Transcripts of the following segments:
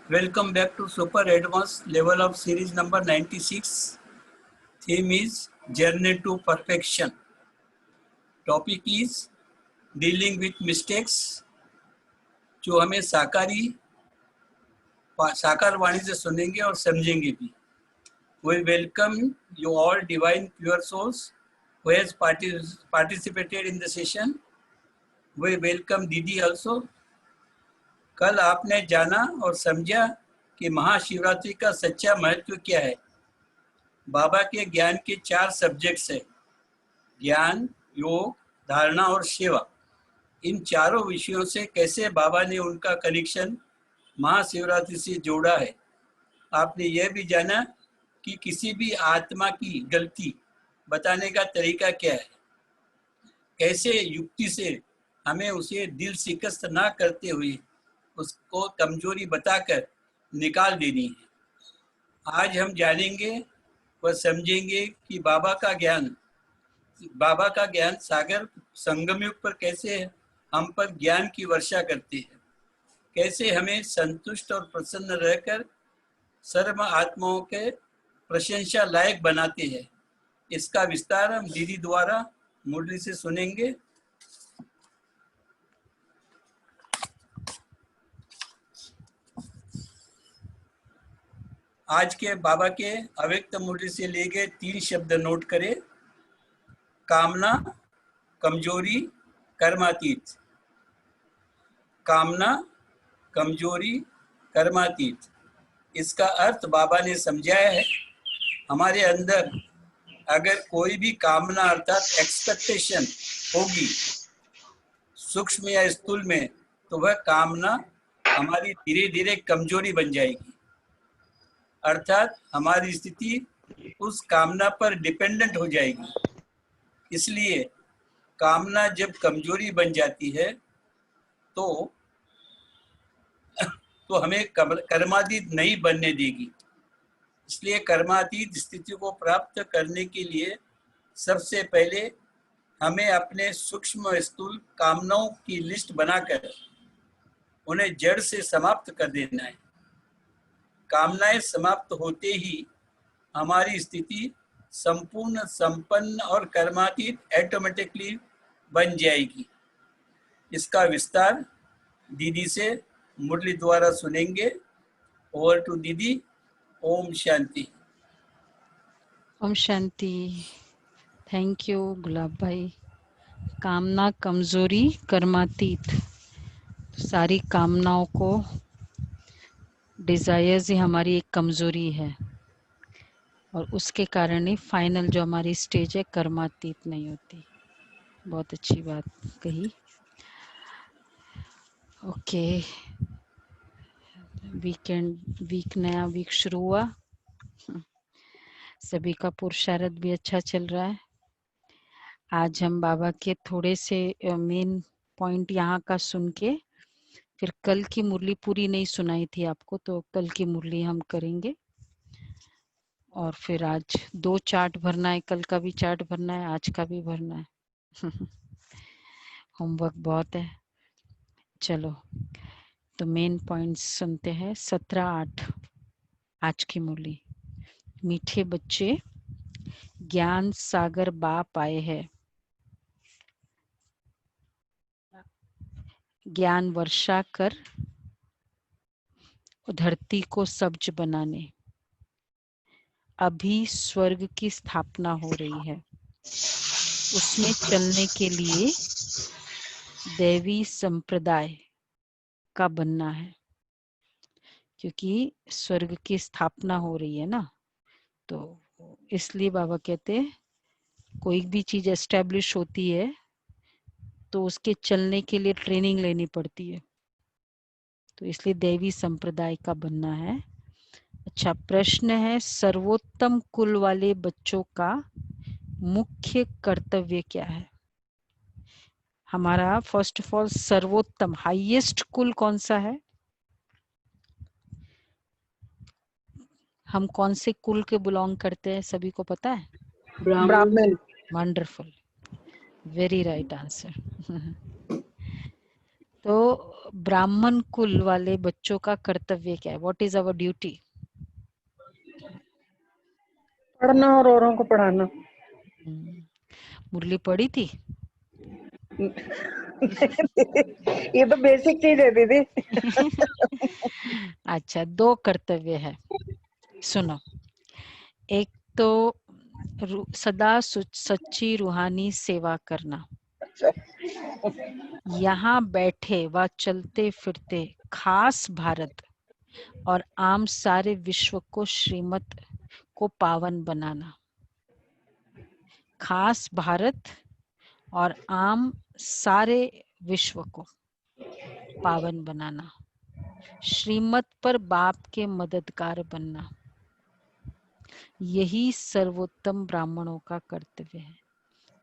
Welcome back to Super Advanced Level of Series number 96. Theme is Journey to Perfection. Topic is Dealing with Mistakes. जो हमें साकार वाणी से सुनेंगे और समझेंगे भी. We welcome you all divine pure souls who has participated in the session. We welcome Didi also. कल आपने जाना और समझा कि महाशिवरात्रि का सच्चा महत्व क्या है. बाबा के ज्ञान के 4 सब्जेक्ट्स है: ज्ञान, योग, धारणा और सेवा. इन चारों विषयों से कैसे बाबा ने उनका कनेक्शन महाशिवरात्रि से जोड़ा है. आपने यह भी जाना कि किसी भी आत्मा की गलती बताने का तरीका क्या है, कैसे युक्ति से हमें उसे दिल शिकस्त ना करते हुए उसको कमजोरी बताकर निकाल देनी है. आज हम जानेंगे व समझेंगे कि बाबा का ज्ञान सागर संगम युग पर कैसे हम पर ज्ञान की वर्षा करते हैं, कैसे हमें संतुष्ट और प्रसन्न रहकर सर्व आत्माओं के प्रशंसा लायक बनाते हैं. इसका विस्तार हम दीदी द्वारा मुरली से सुनेंगे. आज के बाबा के अव्यक्त मुरली से लिए गए 3 शब्द नोट करें: कामना, कमजोरी, कर्मातीत. कामना, कमजोरी, कर्मातीत. इसका अर्थ बाबा ने समझाया है. हमारे अंदर अगर कोई भी कामना अर्थात एक्सपेक्टेशन होगी सूक्ष्म या स्थूल में, तो वह कामना हमारी धीरे धीरे कमजोरी बन जाएगी. अर्थात हमारी स्थिति उस कामना पर डिपेंडेंट हो जाएगी. इसलिए कामना जब कमजोरी बन जाती है तो हमें कर्मातीत नहीं बनने देगी. इसलिए कर्मातीत स्थिति को प्राप्त करने के लिए सबसे पहले हमें अपने सूक्ष्म स्थूल कामनाओं की लिस्ट बनाकर उन्हें जड़ से समाप्त कर देना है. कामनाएं समाप्त होते ही हमारी स्थिति संपूर्ण, संपन्न और कर्मातीत ऑटोमेटिकली बन जाएगी. इसका विस्तार दीदी से मुरली द्वारा सुनेंगे. ओवर टू दीदी. ओम शांति. ओम शांति. थैंक यू गुलाब भाई. कामना, कमजोरी, कर्मातीत. सारी कामनाओं को, डिजायर्स ही हमारी एक कमजोरी है और उसके कारण ही फाइनल जो हमारी स्टेज है कर्मातीत नहीं होती. बहुत अच्छी बात कही. ओके, वीक नया वीक शुरू हुआ. सभी का पुरुषार्थ भी अच्छा चल रहा है. आज हम बाबा के थोड़े से मेन पॉइंट यहाँ का सुन के, फिर कल की मुरली पूरी नहीं सुनाई थी आपको, तो कल की मुरली हम करेंगे. और फिर आज 2 चार्ट भरना है, कल का भी चार्ट भरना है, आज का भी भरना है. होमवर्क बहुत है. चलो तो मेन पॉइंट्स सुनते हैं. 17/8 आज की मुरली. मीठे बच्चे, ज्ञान सागर बाप आए हैं ज्ञान वर्षा कर धरती को सब्ज बनाने. अभी स्वर्ग की स्थापना हो रही है. उसमें चलने के लिए दैवी संप्रदाय का बनना है, क्योंकि स्वर्ग की स्थापना हो रही है ना. तो इसलिए बाबा कहते हैं कोई भी चीज एस्टेब्लिश होती है तो उसके चलने के लिए ट्रेनिंग लेनी पड़ती है. तो इसलिए दैवी संप्रदाय का बनना है. अच्छा, प्रश्न है, सर्वोत्तम कुल वाले बच्चों का मुख्य कर्तव्य क्या है. हमारा फर्स्ट ऑफ ऑल सर्वोत्तम हाईएस्ट कुल कौन सा है. हम कौन से कुल के बिलोंग करते हैं, सभी को पता है? Brahmin. Wonderful. Very right answer. तो ब्राह्मण कुल वाले बच्चों का कर्तव्य क्या है? What is our duty? पढ़ना और औरों को पढ़ाना। मुरली पढ़ी थी? ये तो बेसिक चीज है दीदी। अच्छा, 2 कर्तव्य है, सुनो। एक तो सदा सच्ची रूहानी सेवा करना, यहाँ बैठे व चलते फिरते खास भारत और आम सारे विश्व को श्रीमत को पावन बनाना। खास भारत और आम सारे विश्व को पावन बनाना, श्रीमत पर बाप के मददगार बनना, यही सर्वोत्तम ब्राह्मणों का कर्तव्य है।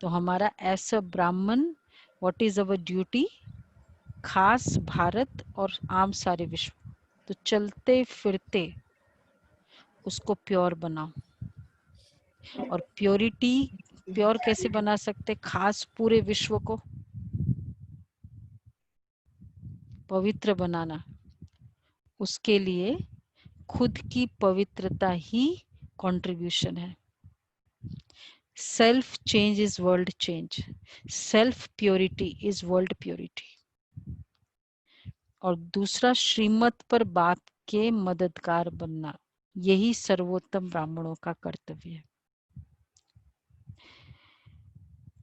तो हमारा ऐसा ब्राह्मण, व्हाट इज अवर ड्यूटी? खास भारत और आम सारे विश्व, तो चलते फिरते उसको प्योर बनाओ। और प्योरिटी प्योर कैसे बना सकते? खास पूरे विश्व को पवित्र बनाना, उसके लिए खुद की पवित्रता ही कंट्रीब्यूशन है। Self change is world change, self purity is world purity. और दूसरा, श्रीमत पर बाप के मददगार बनना, यही सर्वोत्तम ब्राह्मणों का कर्तव्य है।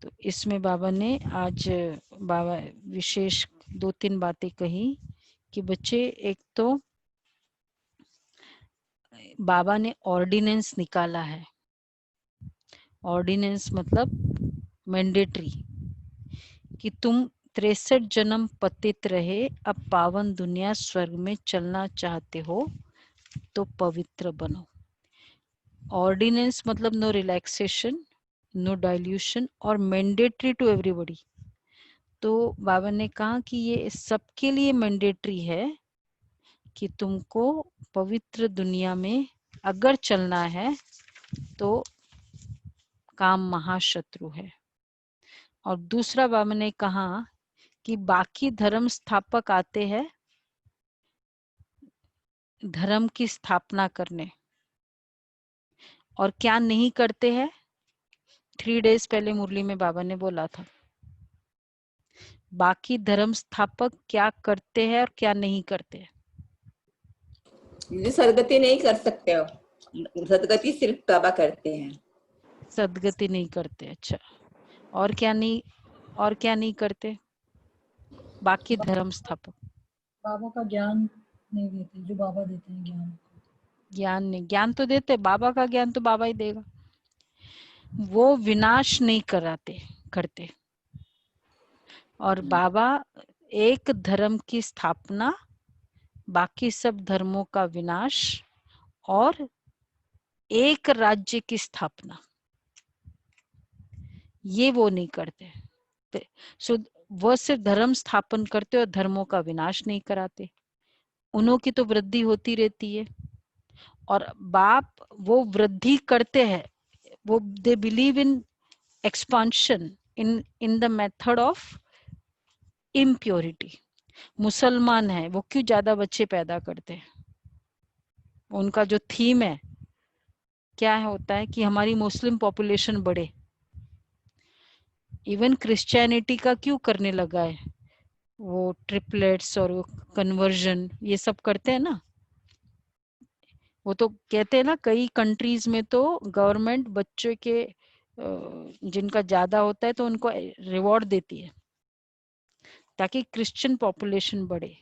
तो इसमें बाबा ने आज विशेष 2-3 बातें कही कि बच्चे, एक तो बाबा ने ऑर्डिनेंस निकाला है। ऑर्डिनेंस मतलब मैंडेटरी, कि तुम 63 जन्म पतित रहे, अब पावन दुनिया स्वर्ग में चलना चाहते हो तो पवित्र बनो। ऑर्डिनेंस मतलब नो रिलैक्सेशन, नो डाइल्यूशन और मैंडेटरी टू एवरीबॉडी। तो बाबा ने कहा कि ये सबके लिए मैंडेटरी है कि तुमको पवित्र दुनिया में अगर चलना है तो काम महाशत्रु है। और दूसरा बाबा ने कहा कि बाकी धर्म स्थापक आते हैं धर्म की स्थापना करने, और क्या नहीं करते हैं? 3 डेज पहले मुरली में बाबा ने बोला था, बाकी धर्म स्थापक क्या करते हैं और क्या नहीं करते हैं। ये सदगति नहीं कर सकते हो, सदगति सिर्फ बाबा करते हैं। सदगति नहीं करते, अच्छा। और क्या नहीं करते? बाकी धर्म स्थापक बाबा का ज्ञान नहीं देते, जो बाबा देते हैं ज्ञान तो देते, बाबा का ज्ञान तो बाबा ही देगा। वो विनाश नहीं करते। और बाबा एक धर्म की स्थापना, बाकी सब धर्मों का विनाश और एक राज्य की स्थापना, ये वो नहीं करते। सो वो सिर्फ धर्म स्थापन करते और धर्मों का विनाश नहीं कराते। उन्हों की तो वृद्धि होती रहती है, और बाप वो वृद्धि करते हैं, वो they believe in expansion in the method of impurity. मुसलमान है, वो क्यों ज्यादा बच्चे पैदा करते हैं? उनका जो थीम है क्या है, होता है कि हमारी मुस्लिम पॉपुलेशन बढ़े। इवन क्रिश्चियनिटी का क्यों करने लगा है, वो ट्रिपलेट्स और कन्वर्जन ये सब करते हैं ना। वो तो कहते हैं ना, कई कंट्रीज में तो गवर्नमेंट बच्चों के जिनका ज्यादा होता है तो उनको रिवॉर्ड देती है ताकि क्रिश्चियन पॉपुलेशन बढ़े।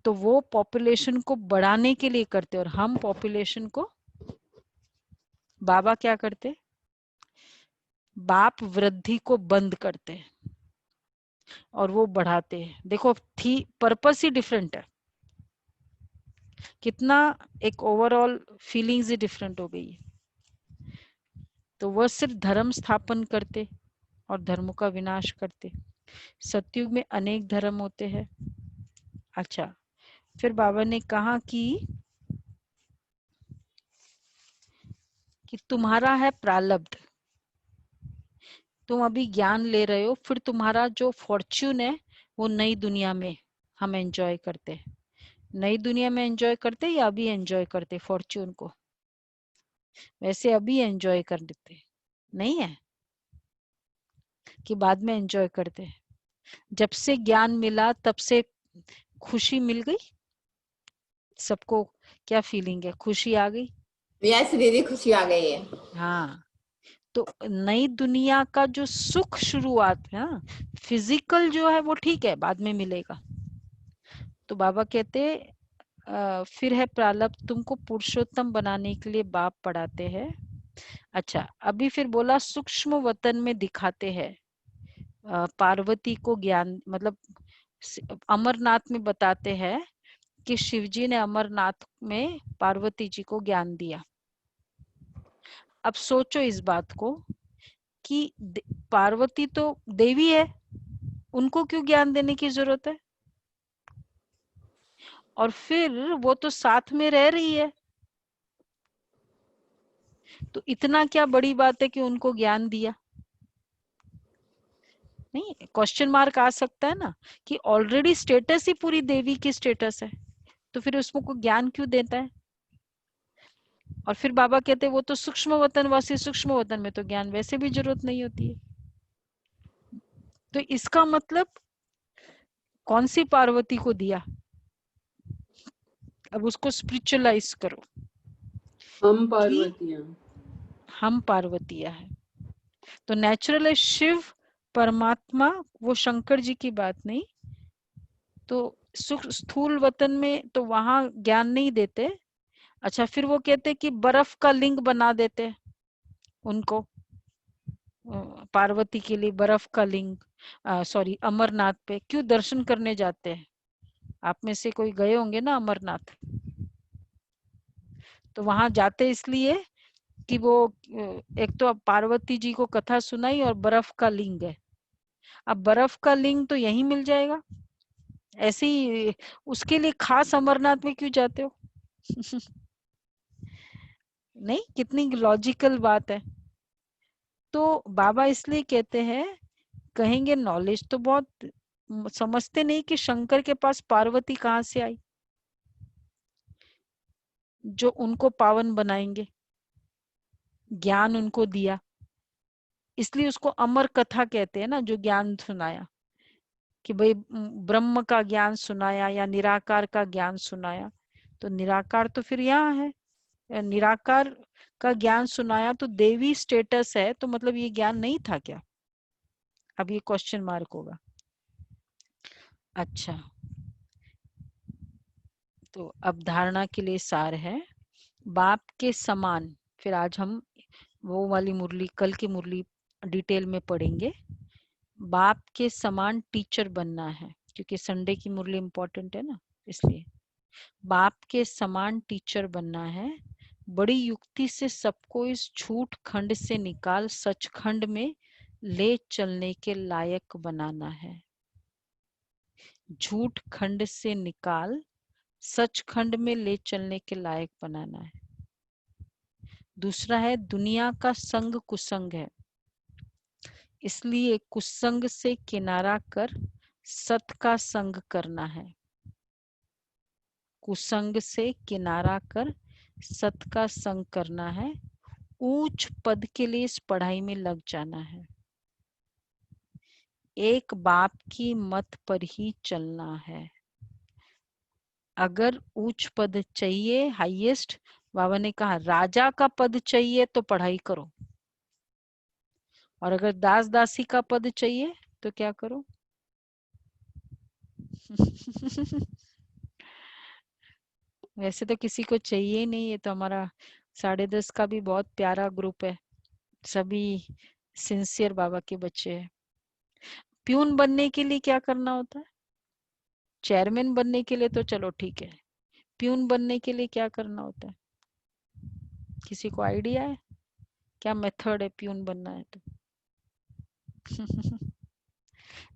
तो वो पॉपुलेशन को बढ़ाने के लिए करते, और हम पॉपुलेशन को, बाबा क्या करते? बाप वृद्धि को बंद करते हैं और वो बढ़ाते हैं। देखो, पर्पस ही डिफरेंट है, कितना एक ओवरऑल फीलिंग्स ही डिफरेंट हो गई है। तो वह सिर्फ धर्म स्थापन करते और धर्मों का विनाश करते। सतयुग में अनेक धर्म होते हैं। अच्छा, फिर बाबा ने कहा कि तुम्हारा है प्रारब्ध, तुम अभी ज्ञान ले रहे हो, फिर तुम्हारा जो फॉर्च्यून है वो नई दुनिया में हम एंजॉय करते हैं। नई दुनिया में एंजॉय करते या अभी एंजॉय करते फॉर्च्यून को? वैसे अभी एंजॉय कर लेते नहीं है कि बाद में एंजॉय करते हैं? जब से ज्ञान मिला तब से खुशी मिल गई सबको? क्या फीलिंग है? खुशी आ गई? यस दीदी, खुशी आ गई है। हाँ, तो नई दुनिया का जो सुख शुरुआत है ना, फिजिकल जो है वो ठीक है, बाद में मिलेगा। तो बाबा कहते फिर है प्रारब्ध, तुमको पुरुषोत्तम बनाने के लिए बाप पढ़ाते हैं। अच्छा, अभी फिर बोला सूक्ष्म वतन में दिखाते हैं पार्वती को ज्ञान, मतलब अमरनाथ में बताते हैं कि शिवजी ने अमरनाथ में पार्वती जी को ज्ञान दिया। अब सोचो इस बात को कि पार्वती तो देवी है, उनको क्यों ज्ञान देने की जरूरत है? और फिर वो तो साथ में रह रही है, तो इतना क्या बड़ी बात है कि उनको ज्ञान दिया? नहीं, क्वेश्चन मार्क आ सकता है ना कि ऑलरेडी स्टेटस ही पूरी देवी की स्टेटस है, तो फिर उसको को ज्ञान क्यों देता है? और फिर बाबा कहते हैं वो तो सूक्ष्म वतन वासी, सूक्ष्म वतन में तो ज्ञान वैसे भी जरूरत नहीं होती है। तो इसका मतलब कौन सी पार्वती को दिया? अब उसको स्पिरिचुअलाइज करो। हम पार्वतियां, हम पार्वतियां है, तो नेचुरल है शिव परमात्मा, वो शंकर जी की बात नहीं। तो स्थूल वतन में तो वहां ज्ञान नहीं देते। अच्छा, फिर वो कहते कि बर्फ का लिंग बना देते उनको, पार्वती के लिए बर्फ का लिंग। सॉरी, अमरनाथ पे क्यों दर्शन करने जाते हैं? आप में से कोई गए होंगे ना अमरनाथ, तो वहां जाते इसलिए कि वो एक तो पार्वती जी को कथा सुनाई और बर्फ का लिंग है। अब बर्फ का लिंग तो यहीं मिल जाएगा, ऐसे ही उसके लिए खास अमरनाथ में क्यों जाते हो? नहीं, कितनी लॉजिकल बात है। तो बाबा इसलिए कहते हैं, कहेंगे नॉलेज तो बहुत समझते नहीं कि शंकर के पास पार्वती कहाँ से आई जो उनको पावन बनाएंगे, ज्ञान उनको दिया। इसलिए उसको अमर कथा कहते हैं ना, जो ज्ञान सुनाया कि भाई ब्रह्म का ज्ञान सुनाया या निराकार का ज्ञान सुनाया। तो निराकार तो फिर यहाँ है, निराकार का ज्ञान सुनाया तो देवी स्टेटस है, तो मतलब ये ज्ञान नहीं था क्या? अब ये क्वेश्चन मार्क होगा। अच्छा, तो अब धारणा के लिए सार है, बाप के समान। फिर आज हम वो वाली मुरली, कल की मुरली डिटेल में पढ़ेंगे। बाप के समान टीचर बनना है, क्योंकि संडे की मुरली इंपॉर्टेंट है ना, इसलिए बाप के समान टीचर बनना है। बड़ी युक्ति से सबको इस झूठ खंड से निकाल सचखंड में ले चलने के लायक बनाना है। झूठ खंड से निकाल सचखंड में ले चलने के लायक बनाना है। दूसरा है, दुनिया का संग कुसंग है, इसलिए कुसंग से किनारा कर सत का संग करना है। कुसंग से किनारा कर सत का संग करना है। ऊंच पद के लिए इस पढ़ाई में लग जाना है। एक बाप की मत पर ही चलना है। अगर उच्च पद चाहिए, हाईएस्ट, बाबा ने कहा राजा का पद चाहिए तो पढ़ाई करो, और अगर दास दासी का पद चाहिए तो क्या करो? वैसे तो किसी को चाहिए ही नहीं, ये तो हमारा 10:30 का भी बहुत प्यारा ग्रुप है, सभी सिंसियर बाबा के बच्चे हैं। प्यून बनने के लिए क्या करना होता है? चेयरमैन बनने के लिए तो चलो ठीक है, प्यून बनने के लिए क्या करना होता है? किसी को आइडिया है क्या मेथड है प्यून बनना है तो?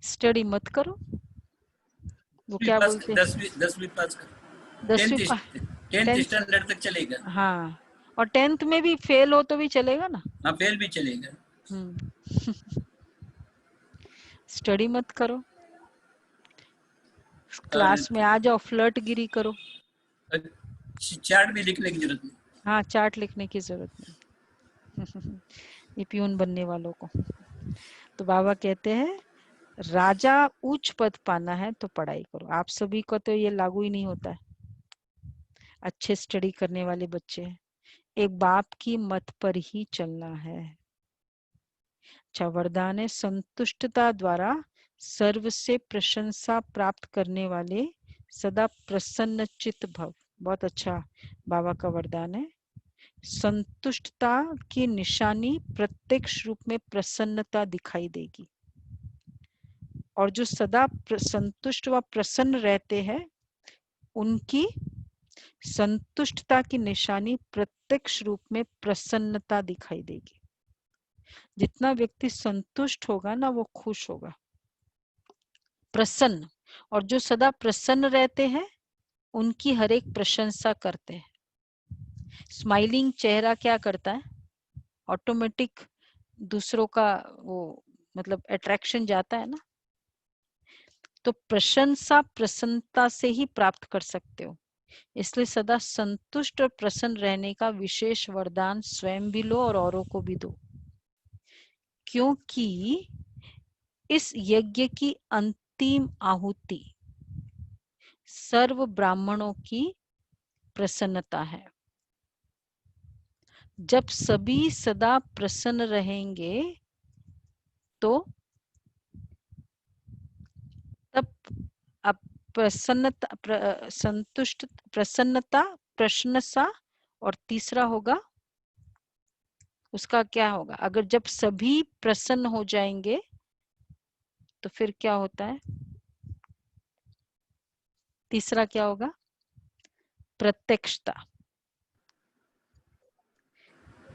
स्टडी मत करो, वो क्या बोलते हैं, 10वीं पास कर, 10वीं 10th स्टैंडर्ड तक चलेगा। हाँ, और 10th में भी फेल हो तो भी चलेगा ना? हाँ, फेल भी चलेगा। स्टडी मत करो, क्लास में आ जाओ, फ्लर्ट गिरी करो। चार्ट भी लिखने की जरूरत नहीं। हाँ, चार्ट लिखने की जरूरत नहीं। ये प्यून बनने वालों को। तो बाबा कहते हैं राजा उच्च पद पाना है तो पढ़ाई करो। आप सभी को तो ये लागू ही नहीं होता है, अच्छे स्टडी करने वाले बच्चे हैं। एक बाप की मत पर ही चलना है। अच्छा, वरदान है संतुष्टता द्वारा सर्व से प्रशंसा प्राप्त करने वाले सदा प्रसन्न चित्त भव। बहुत अच्छा बाबा का वरदान है। संतुष्टता की निशानी प्रत्यक्ष रूप में प्रसन्नता दिखाई देगी, और जो सदा संतुष्ट व प्रसन्न रहते हैं उनकी संतुष्टता की निशानी प्रत्यक्ष रूप में प्रसन्नता दिखाई देगी। जितना व्यक्ति संतुष्ट होगा ना, वो खुश होगा, प्रसन्न। और जो सदा प्रसन्न रहते हैं उनकी हर एक प्रशंसा करते हैं। स्माइलिंग चेहरा क्या करता है, ऑटोमेटिक दूसरों का वो मतलब अट्रैक्शन जाता है ना। तो प्रशंसा प्रसन्नता से ही प्राप्त कर सकते हो, इसलिए सदा संतुष्ट और प्रसन्न रहने का विशेष वरदान स्वयं भी लो और औरों को भी दो, क्योंकि इस यज्ञ की अंतिम आहुति सर्व ब्राह्मणों की प्रसन्नता है। जब सभी सदा प्रसन्न रहेंगे तो तब अब प्रसन्नता, संतुष्ट, प्रसन्नता, प्रशंसा, और तीसरा होगा उसका क्या होगा, अगर जब सभी प्रसन्न हो जाएंगे तो फिर क्या होता है, तीसरा क्या होगा, प्रत्यक्षता।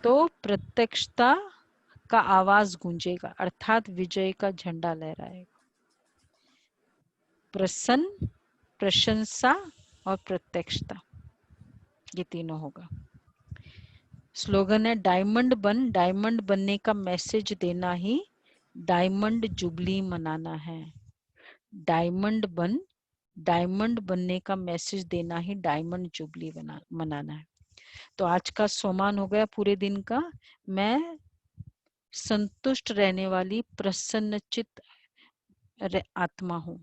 तो प्रत्यक्षता का आवाज गूंजेगा, अर्थात विजय का झंडा लहराएगा। प्रसन्न, प्रशंसा और प्रत्यक्षता, ये तीनों होगा। स्लोगन है डायमंड बन, डायमंड बनने का मैसेज देना ही डायमंड जुबली मनाना है। डायमंड बन, डायमंड बनने का मैसेज देना ही डायमंड जुबली मनाना है। तो आज का सोमान हो गया पूरे दिन का, मैं संतुष्ट रहने वाली प्रसन्नचित आत्मा हूँ,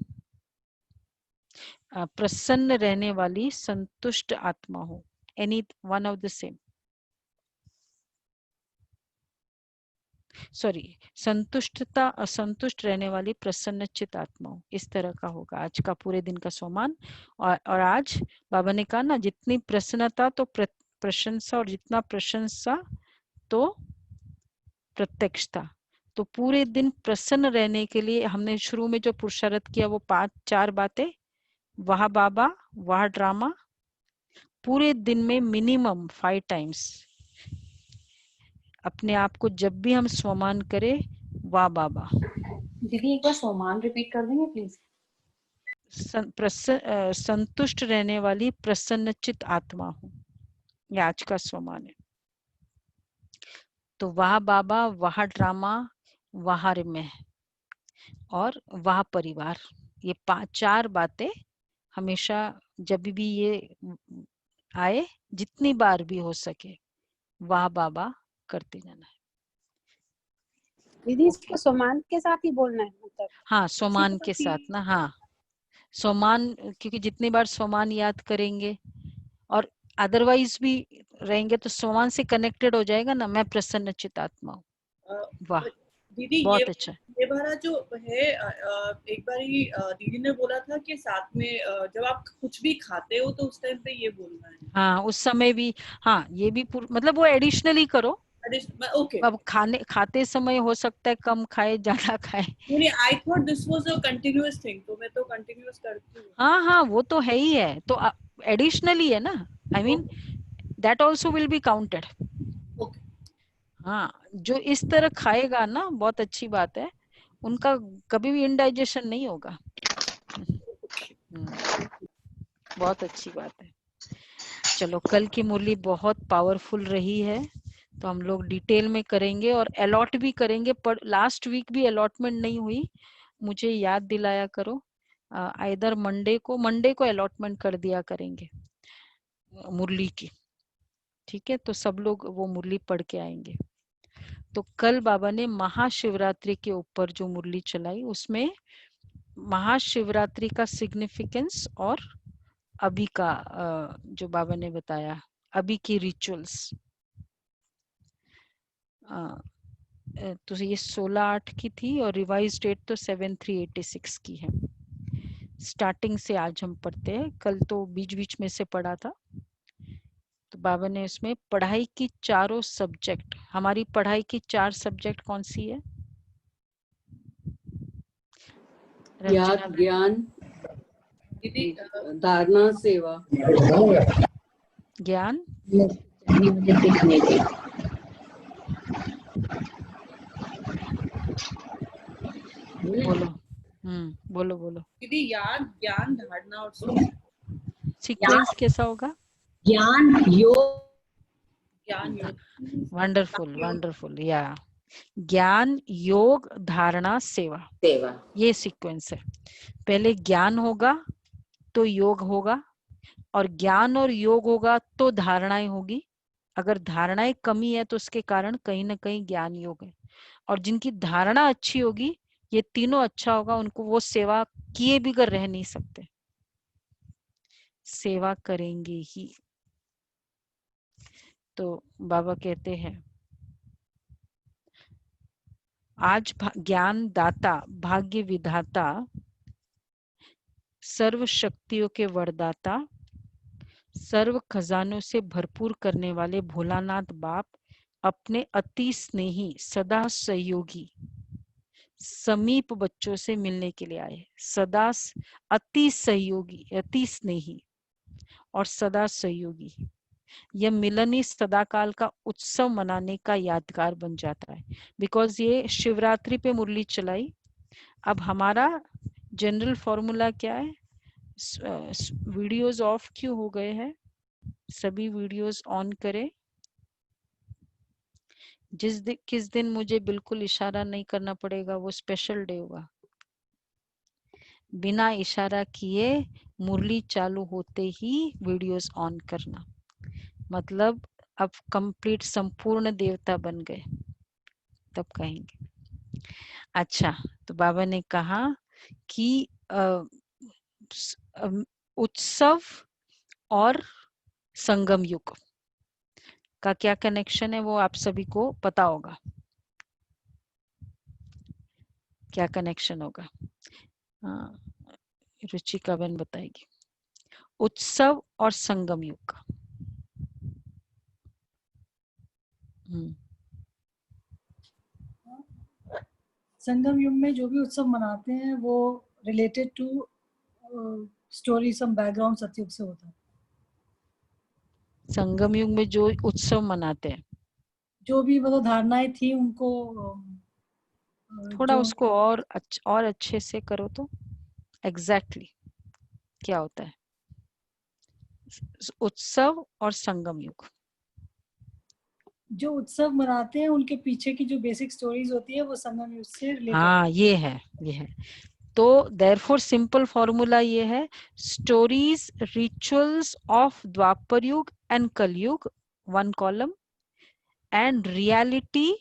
प्रसन्न रहने वाली संतुष्ट आत्मा हूँ। Any one of the same, sorry, संतुष्टता, असंतुष्ट रहने वाली प्रसन्नचित आत्मा हूँ। इस तरह का होगा आज का पूरे दिन का सोमान। और आज बाबा ने कहा ना, जितनी प्रसन्नता तो प्रशंसा, और जितना प्रशंसा तो प्रत्यक्षता। तो पूरे दिन प्रसन्न रहने के लिए हमने शुरू में जो पुरुषार्थ किया वो 5-4 बातें, वह बाबा, वह ड्रामा, पूरे दिन में मिनिमम 5 टाइम्स अपने आप को जब भी हम स्वमान करें, वाह बाबा। दीदी एक बार सोमान रिपीट कर देंगे प्लीज। संतुष्ट रहने वाली प्रसन्नचित आत्मा हूँ, ये आज का स्वमान है। तो वाह बाबा, वाह ड्रामा, वाह रिमेह और वाह परिवार, ये 5-4 बातें हमेशा जब भी ये आए, जितनी बार भी हो सके, वाह बाबा करते जाना है। दीदी इसको सोमान के साथ ही बोलना है मतलब? हाँ, सोमान के साथ ना, हाँ सोमान, क्योंकि जितनी बार सोमान याद करेंगे और अदरवाइज भी रहेंगे तो सोमान से कनेक्टेड हो जाएगा ना, मैं प्रसन्नचित आत्मा हूँ। वाह दीदी, बहुत अच्छा। ये वाला जो है, एक बार ही दीदी ने बोला था कि साथ में जब आप कुछ भी खाते हो तो उस टाइम पे ये बोलना है। हाँ, उस समय भी, हाँ ये भी मतलब वो एडिशनली करो। ओके। अब खाते समय हो सकता है कम खाए, ज्यादा खाए। नहीं, I thought this was a continuous thing, तो मैं तो कंटिन्यूअस करती हूँ। हाँ, वो तो है ही है, तो एडिशनली है ना, I mean that also will be counted. हाँ, जो इस तरह खाएगा ना, बहुत अच्छी बात है, उनका कभी भी इंडाइजेशन नहीं होगा। बहुत अच्छी बात है। चलो, कल की मुरली बहुत पावरफुल रही है, तो हम लोग डिटेल में करेंगे और अलॉट भी करेंगे। पर लास्ट वीक भी अलॉटमेंट नहीं हुई, मुझे याद दिलाया करो, आइदर मंडे को अलॉटमेंट कर दिया करेंगे मुरली की, ठीक है? तो सब लोग वो मुरली पढ़ के आएंगे। तो कल बाबा ने महाशिवरात्रि के ऊपर जो मुरली चलाई उसमें महाशिवरात्रि का सिग्निफिकेंस और अभी का जो बाबा ने बताया अभी की रिचुअल्स, तो ये 16/8 की थी और रिवाइज डेट तो 7/3/86 की है। स्टार्टिंग से आज हम पढ़ते हैं, कल तो बीच बीच में से पढ़ा था। तो बाबा ने उसमें पढ़ाई की चारों सब्जेक्ट, हमारी पढ़ाई की 4 सब्जेक्ट कौन सी है? रंजना ज्ञान, दीदी धारणा, सेवा। ज्ञान, बोलो। बोलो बोलो। दीदी याद, ज्ञान, धारणा और सोच। सीक्वेंस कैसा होगा? ज्ञान, योग, ज्ञान, योग। वंडरफुल वंडरफुल, या ज्ञान, योग, धारणा, सेवा, सेवा। ये सीक्वेंस है। पहले ज्ञान होगा तो योग होगा, और ज्ञान और योग होगा तो धारणाएं होगी। अगर धारणाएं कमी है तो उसके कारण कहीं ना कहीं ज्ञान योग है। और जिनकी धारणा अच्छी होगी, ये तीनों अच्छा होगा, उनको वो सेवा किए बिगर रह नहीं सकते, सेवा करेंगे ही। तो बाबा कहते हैं आज ज्ञान दाता, भाग्य विधाता, सर्व शक्तियों के वरदाता, सर्व खजानों से भरपूर करने वाले भोलानाथ बाप अपने अति स्नेही सदा सहयोगी समीप बच्चों से मिलने के लिए आए। सदा अति सहयोगी, अति स्नेही और सदा सहयोगी, यह मिलन ही सदाकाल का उत्सव मनाने का यादगार बन जाता है। बिकॉज ये शिवरात्रि पे मुरली चलाई। अब हमारा जनरल फॉर्मूला क्या है? वीडियोस ऑफ क्यों हो गए हैं? सभी वीडियोस ऑन करें। किस दिन मुझे बिल्कुल इशारा नहीं करना पड़ेगा, वो स्पेशल डे होगा। बिना इशारा किए मुरली चालू होते ही वीडियोस ऑन करना, मतलब अब कंप्लीट संपूर्ण देवता बन गए, तब कहेंगे। अच्छा, तो बाबा ने कहा कि उत्सव और संगम युग का क्या कनेक्शन है वो आप सभी को पता होगा। क्या कनेक्शन होगा? रुचिका बहन बताएगी। उत्सव और संगम युग का। संगम युग में जो भी उत्सव मनाते हैं वो related to story, some background सतयुग से होता है। संगम युग में जो उत्सव मनाते हैं, जो भी मतलब धारणाएं थी उनको थोड़ा उसको और अच्छे से करो तो एग्जैक्टली क्या होता है उत्सव और संगम युग। जो उत्सव मनाते हैं उनके पीछे की जो बेसिक स्टोरीज होती है वो संगम युग से रिलेटेड। हाँ, ये है। तो देयरफॉर सिंपल फॉर्मूला ये है, स्टोरीज रिचुअल्स ऑफ द्वापर युग एंड कलयुग, 1 कॉलम, एंड रियलिटी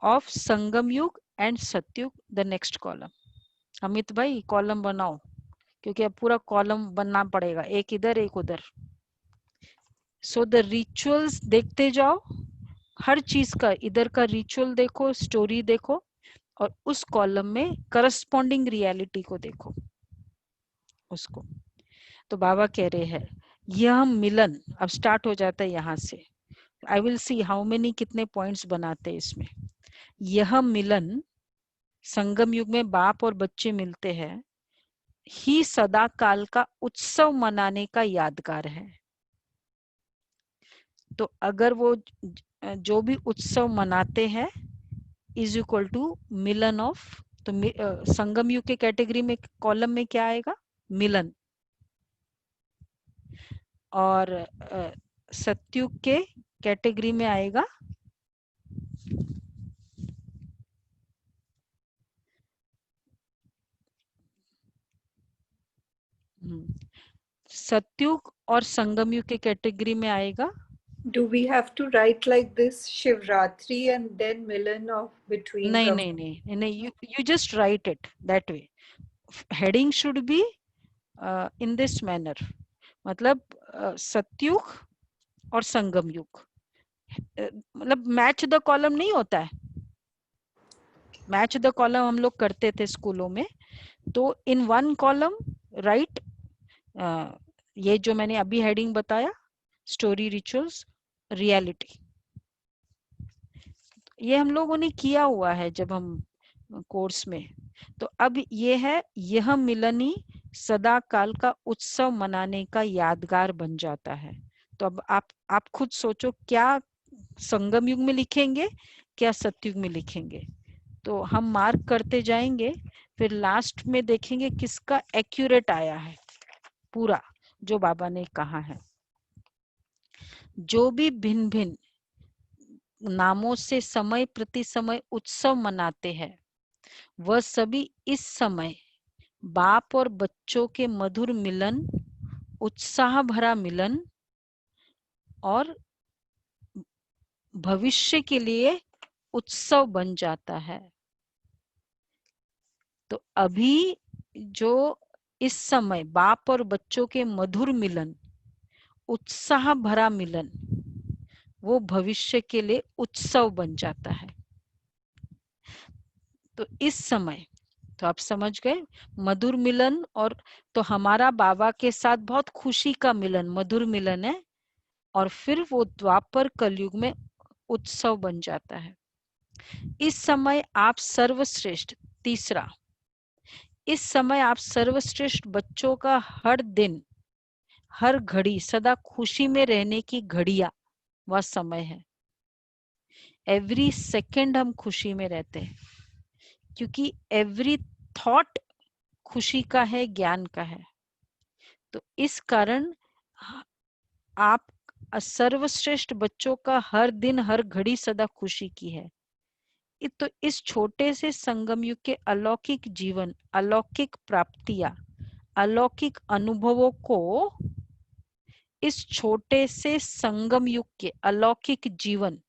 ऑफ संगम युग एंड सतयुग, द नेक्स्ट कॉलम। अमित भाई कॉलम बनाओ, क्योंकि अब पूरा कॉलम बनना पड़ेगा, एक इधर एक उधर। सो द रिचुअल्स देखते जाओ, हर चीज का इधर का रिचुअल देखो, स्टोरी देखो, और उस कॉलम में करस्पॉन्डिंग रियलिटी को देखो उसको। तो बाबा कह रहे हैं यह मिलन अब स्टार्ट हो जाता है यहाँ से। I will see how many कितने पॉइंट्स बनाते हैं इसमें। यह मिलन संगम युग में बाप और बच्चे मिलते हैं ही सदा काल का उत्सव मनाने का यादगार है। तो अगर वो जो भी उत्सव मनाते हैं इज इक्वल टू मिलन ऑफ, तो संगम युग के कैटेगरी में कॉलम में क्या आएगा? मिलन। और सतयुग के कैटेगरी में आएगा सतयुग और संगम युग के कैटेगरी में आएगा। Do we have to write like this, Shivratri and then Milan of between नहीं Brahma? नहीं नहीं नहीं, you just write it that way. Heading should be in this manner, मतलब सतयुग और संगम युग, मतलब मैच द कॉलम नहीं होता है, मैच द कॉलम हम लोग करते थे स्कूलों में, तो इन वन कॉलम राइट ये जो मैंने अभी हेडिंग बताया, स्टोरी, रिचुअल्स, रियलिटी, ये हम लोगों ने किया हुआ है जब हम कोर्स में। तो अब ये है, यह मिलनी सदा काल का उत्सव मनाने का यादगार बन जाता है। तो अब आप खुद सोचो, क्या संगम युग में लिखेंगे, क्या सतयुग में लिखेंगे? तो हम मार्क करते जाएंगे, फिर लास्ट में देखेंगे किसका एक्यूरेट आया है पूरा जो बाबा ने कहा है। जो भी भिन्न भिन्न नामों से समय प्रति समय उत्सव मनाते हैं, वह सभी इस समय बाप और बच्चों के मधुर मिलन, उत्साह भरा मिलन और भविष्य के लिए उत्सव बन जाता है। तो अभी जो इस समय बाप और बच्चों के मधुर मिलन, उत्साह भरा मिलन, वो भविष्य के लिए उत्सव बन जाता है। तो इस समय तो आप समझ गए मधुर मिलन, और तो हमारा बाबा के साथ बहुत खुशी का मिलन, मधुर मिलन है, और फिर वो द्वापर कलयुग में उत्सव बन जाता है। इस समय आप सर्वश्रेष्ठ, तीसरा, इस समय आप सर्वश्रेष्ठ बच्चों का हर दिन हर घड़ी सदा खुशी में रहने की घड़िया वह समय है। एवरी सेकेंड हम खुशी में रहते हैं, क्योंकि एवरी थॉट खुशी का है, ज्ञान का है। तो इस कारण आप सर्वश्रेष्ठ बच्चों का हर दिन हर घड़ी सदा खुशी की है। तो इस छोटे से संगम युग के अलौकिक जीवन, अलौकिक प्राप्तियां, अलौकिक अनुभवों को, इस छोटे से संगम युग के अलौकिक जीवन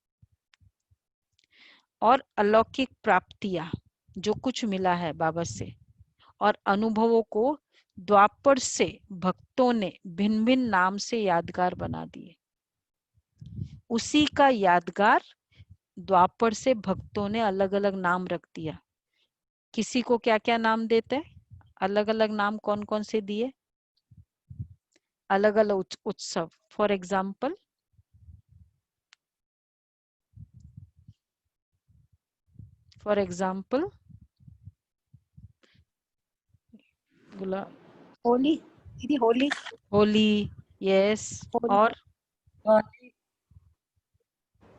और अलौकिक प्राप्तियां जो कुछ मिला है बाबा से, और अनुभवों को द्वापर से भक्तों ने भिन्न भिन्न नाम से यादगार बना दिए। उसी का यादगार द्वापर से भक्तों ने अलग अलग नाम रख दिया। किसी को क्या क्या नाम देते हैं, अलग अलग नाम कौन कौन से दिए, अलग अलग उत्सव। फॉर एग्जाम्पल, बोला होली दीदी, होली, होली, यस, होली, और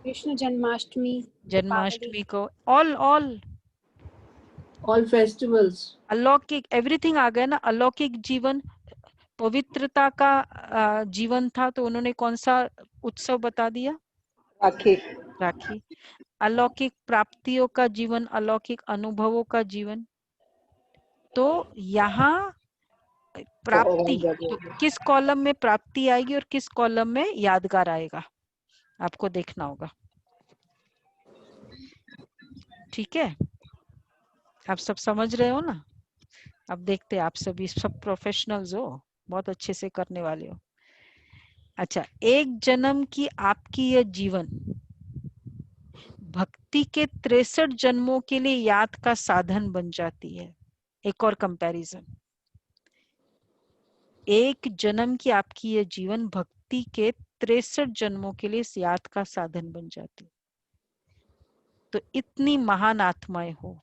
कृष्ण जन्माष्टमी, जन्माष्टमी को, all festivals. अलौकिक, एवरीथिंग आ गया ना। अलौकिक जीवन, पवित्रता का जीवन था, तो उन्होंने कौन सा उत्सव बता दिया, राखी। अलौकिक प्राप्तियों का जीवन, अलौकिक अनुभवों का जीवन। तो यहाँ प्राप्ति, तो किस कॉलम में प्राप्ति आएगी और किस कॉलम में यादगार आएगा, आपको देखना होगा। ठीक है, आप सब समझ रहे हो ना? अब देखते हैं, आप सभी सब प्रोफेशनल्स हो, बहुत अच्छे से करने वाले हो। अच्छा, एक जन्म की आपकी यह जीवन भक्ति के 63 जन्मों के लिए याद का साधन बन जाती है। एक और कंपैरिजन, एक जन्म की आपकी यह जीवन भक्ति के 63 जन्मों के लिए याद का साधन बन जाती है। तो इतनी महान आत्माएं हो,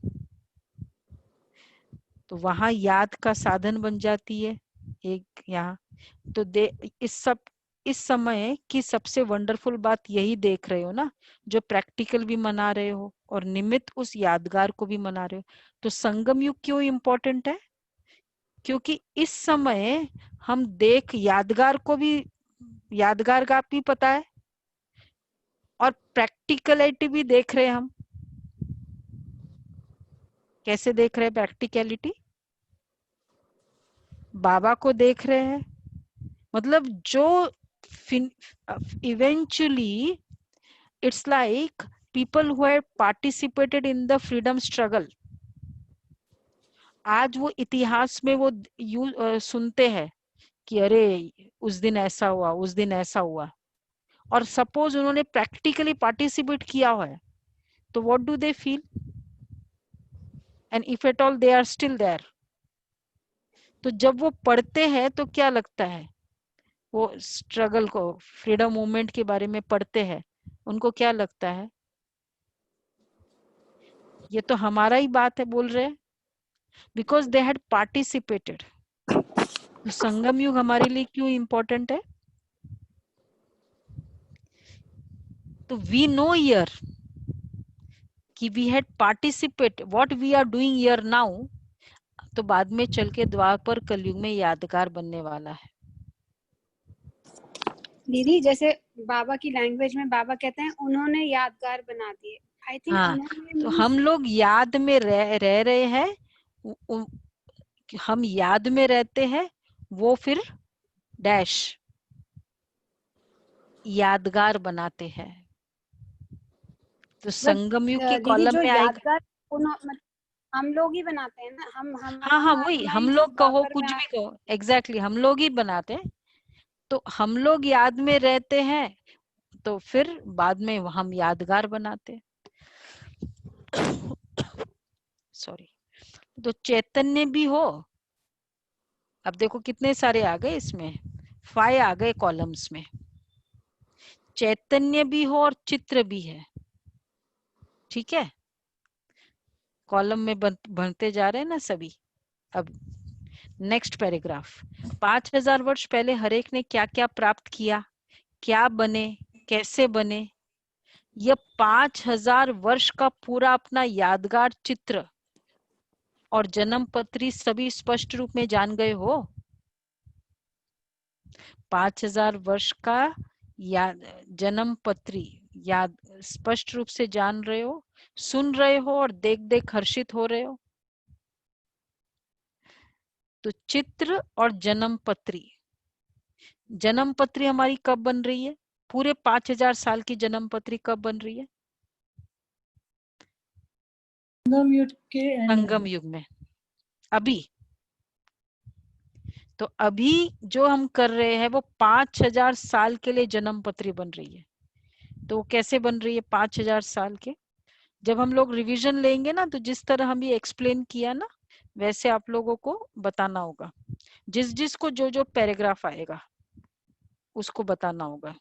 तो वहां याद का साधन बन जाती है एक यहाँ। तो इस समय की सबसे वंडरफुल बात यही देख रहे हो ना, जो प्रैक्टिकल भी मना रहे हो और निमित्त उस यादगार को भी मना रहे हो। तो संगम युग क्यों इम्पोर्टेंट है? क्योंकि इस समय हम यादगार को भी, यादगार का भी पता है, और प्रैक्टिकलिटी भी देख रहे हैं हम। कैसे देख रहे हैं प्रैक्टिकलिटी? बाबा को देख रहे हैं, मतलब जो eventually it's like people who have participated in the freedom struggle, आज वो इतिहास में वो सुनते हैं कि अरे उस दिन ऐसा हुआ, उस दिन ऐसा हुआ, और सपोज उन्होंने प्रैक्टिकली पार्टिसिपेट किया हुआ है, तो what do they feel, and if at all they are still there, तो जब वो पढ़ते हैं तो क्या लगता है, वो स्ट्रगल को, फ्रीडम मूवमेंट के बारे में पढ़ते हैं, उनको क्या लगता है, ये तो हमारा ही बात है बोल रहे हैं, बिकॉज दे हैड पार्टिसिपेटेड। तो संगम युग हमारे लिए क्यों इंपॉर्टेंट है, तो वी नो हियर कि we had participate what we are doing here now, तो बाद में चल के द्वापर कलयुग में यादगार बनने वाला है। दीदी जैसे बाबा की लैंग्वेज में बाबा कहते हैं उन्होंने यादगार बना दिए, आई थिंक हाँ, उन्होंने तो means हम लोग याद में रह रहे हैं, हम याद में रहते हैं, वो फिर डैश यादगार बनाते हैं। तो संगम युग के दीदी कॉलम जो में आएगा। यादगार हम लोग ही बनाते हैं ना, हाँ हाँ, वही अपना हम ही लोग कहो, द्वापर कुछ में भी कहो, एग्जैक्टली हम लोग ही बनाते हैं। तो हम लोग याद में रहते हैं, तो फिर बाद में हम यादगार बनाते हैं। सॉरी। तो चैतन्य भी हो, अब देखो कितने सारे आ गए इसमें, 5 आ गए कॉलम्स में, चैतन्य भी हो और चित्र भी है, ठीक है, कॉलम में बढ़ते जा रहे हैं ना सभी। अब नेक्स्ट पैराग्राफ, 5000 वर्ष पहले हरेक ने क्या क्या प्राप्त किया, क्या बने, कैसे बने, यह 5000 वर्ष का पूरा अपना यादगार चित्र और जन्म पत्री सभी स्पष्ट रूप में जान गए हो। 5000 वर्ष का याद जन्म पत्री याद स्पष्ट रूप से जान रहे हो, सुन रहे हो और देख देख हर्षित हो रहे हो। तो चित्र और जन्म पत्री, जन्म पत्री हमारी कब बन रही है, पूरे 5000 साल की जन्म पत्री कब बन रही है, संगम युग के end में। संगम युग में, अभी। तो अभी जो हम कर रहे हैं वो 5000 साल के लिए जन्म पत्री बन रही है। तो वो कैसे बन रही है 5000 साल के, जब हम लोग रिवीजन लेंगे ना, तो जिस तरह हम ये एक्सप्लेन किया ना, वैसे आप लोगों को बताना होगा, जिस जिस को जो जो पैराग्राफ आएगा उसको बताना होगा।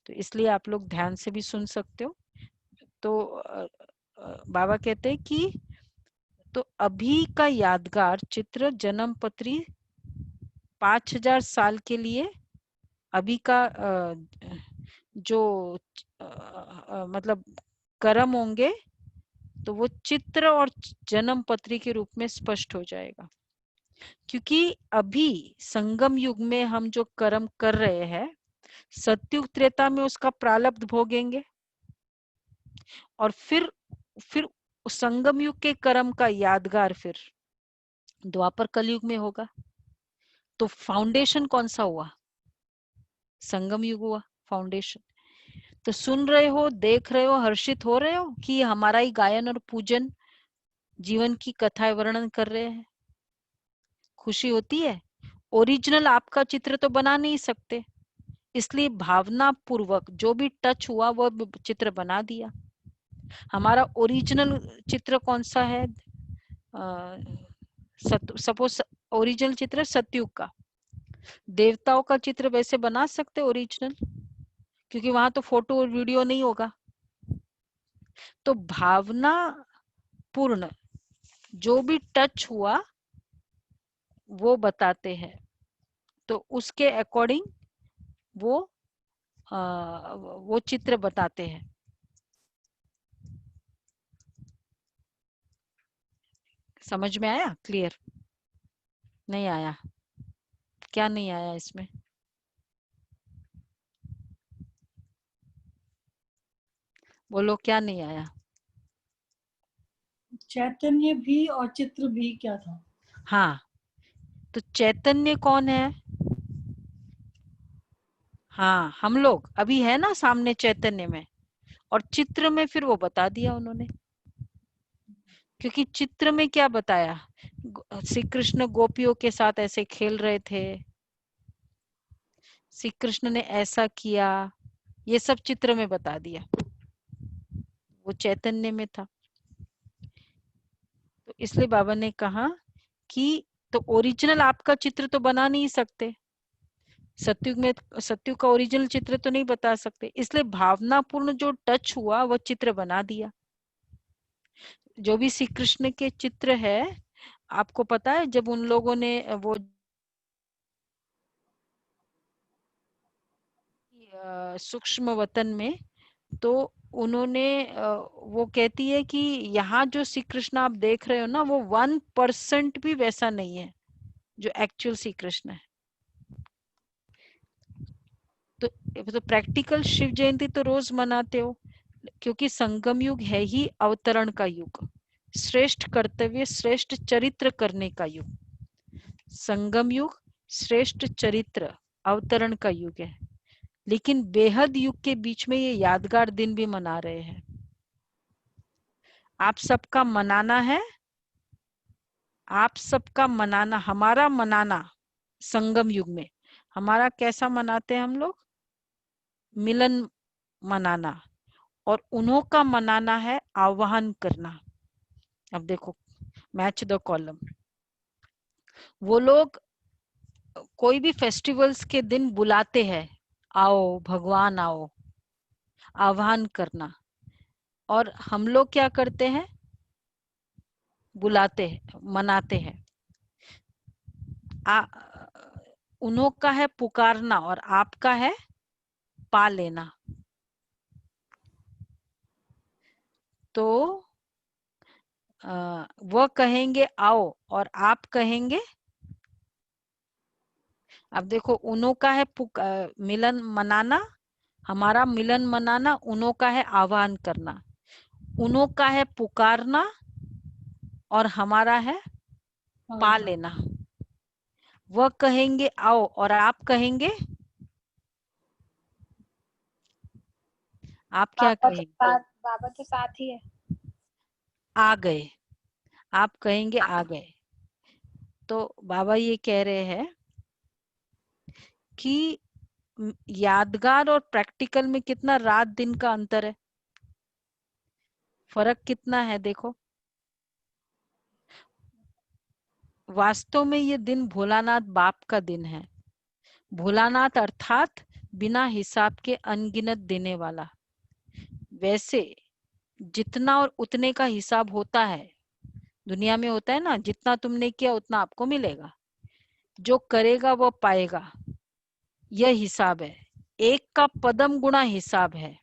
तो इसलिए आप लोग ध्यान से भी सुन सकते हो। तो बाबा कहते हैं कि तो अभी का यादगार चित्र जन्म पत्री 5000 साल के लिए अभी का जो मतलब कर्म होंगे, तो वो चित्र और जन्म पत्री के रूप में स्पष्ट हो जाएगा। क्योंकि अभी संगम युग में हम जो कर्म कर रहे हैं, सतयुग त्रेता में उसका प्रारब्ध भोगेंगे, और फिर संगम युग के कर्म का यादगार फिर द्वापर कलयुग में होगा। तो फाउंडेशन कौन सा हुआ, संगम युग हुआ फाउंडेशन। तो सुन रहे हो, देख रहे हो, हर्षित हो रहे हो कि हमारा ही गायन और पूजन जीवन की कथाएं वर्णन कर रहे हैं, खुशी होती है। ओरिजिनल आपका चित्र तो बना नहीं सकते, इसलिए भावना पूर्वक जो भी टच हुआ वो चित्र बना दिया। हमारा ओरिजिनल चित्र कौन सा है, सपोज ओरिजिनल चित्र सतयुग का, देवताओं का चित्र वैसे बना सकते ओरिजिनल, क्योंकि वहां तो फोटो और वीडियो नहीं होगा। तो भावना पूर्ण जो भी टच हुआ वो बताते हैं, तो उसके अकॉर्डिंग वो चित्र बताते हैं। समझ में आया, क्लियर नहीं आया, क्या नहीं आया इसमें, बोलो क्या नहीं आया। चैतन्य भी और चित्र भी क्या था। हाँ, तो चैतन्य कौन है? हाँ, हम लोग अभी है ना सामने चैतन्य में, और चित्र में फिर वो बता दिया उन्होंने, क्योंकि चित्र में क्या बताया, श्री कृष्ण गोपियों के साथ ऐसे खेल रहे थे, श्री कृष्ण ने ऐसा किया, ये सब चित्र में बता दिया, वो चैतन्य में था। तो इसलिए बाबा ने कहा कि तो ओरिजिनल आपका चित्र तो बना नहीं सकते, सत्युग में सत्युग का ओरिजिनल चित्र तो नहीं बता सकते, इसलिए भावनापूर्ण जो टच हुआ वो चित्र बना दिया। जो भी श्री कृष्ण के चित्र है, आपको पता है जब उन लोगों ने वो सूक्ष्म वतन में, तो उन्होंने वो कहती है कि यहाँ जो श्री कृष्ण आप देख रहे हो ना, वो 1% भी वैसा नहीं है जो एक्चुअल श्री कृष्ण है। तो प्रैक्टिकल शिव जयंती तो रोज मनाते हो, क्योंकि संगम युग है ही अवतरण का युग, श्रेष्ठ कर्तव्य श्रेष्ठ चरित्र करने का युग। संगम युग श्रेष्ठ चरित्र अवतरण का युग है, लेकिन बेहद युग के बीच में ये यादगार दिन भी मना रहे हैं। आप सबका मनाना है, आप सबका मनाना, हमारा मनाना संगम युग में, हमारा कैसा मनाते हैं हम लोग, मिलन मनाना, और उन्हों का मनाना है आह्वान करना। अब देखो, मैच द कॉलम, वो लोग कोई भी फेस्टिवल्स के दिन बुलाते हैं, आओ भगवान आओ, आह्वान करना, और हम लोग क्या करते हैं, बुलाते हैं, मनाते हैं। उन्हों का है पुकारना और आपका है पा लेना। तो वह कहेंगे आओ और आप कहेंगे, अब देखो उन्हों का है मिलन मनाना, हमारा मिलन मनाना, उन्हों का है आह्वान करना, उन्हों का है पुकारना और हमारा है पा लेना। वह कहेंगे आओ और आप कहेंगे, आप क्या कहेंगे, बाबा के साथ ही है, आ गए, आप कहेंगे आ गए। तो बाबा ये कह रहे हैं कि यादगार और प्रैक्टिकल में कितना रात दिन का अंतर है, फर्क कितना है देखो। वास्तव में ये दिन भोलानाथ बाप का दिन है। भोलानाथ अर्थात बिना हिसाब के अनगिनत देने वाला। वैसे जितना और उतने का हिसाब होता है, दुनिया में होता है ना, जितना तुमने किया उतना आपको मिलेगा, जो करेगा वो पाएगा, यह हिसाब है। एक का पदम गुणा हिसाब है,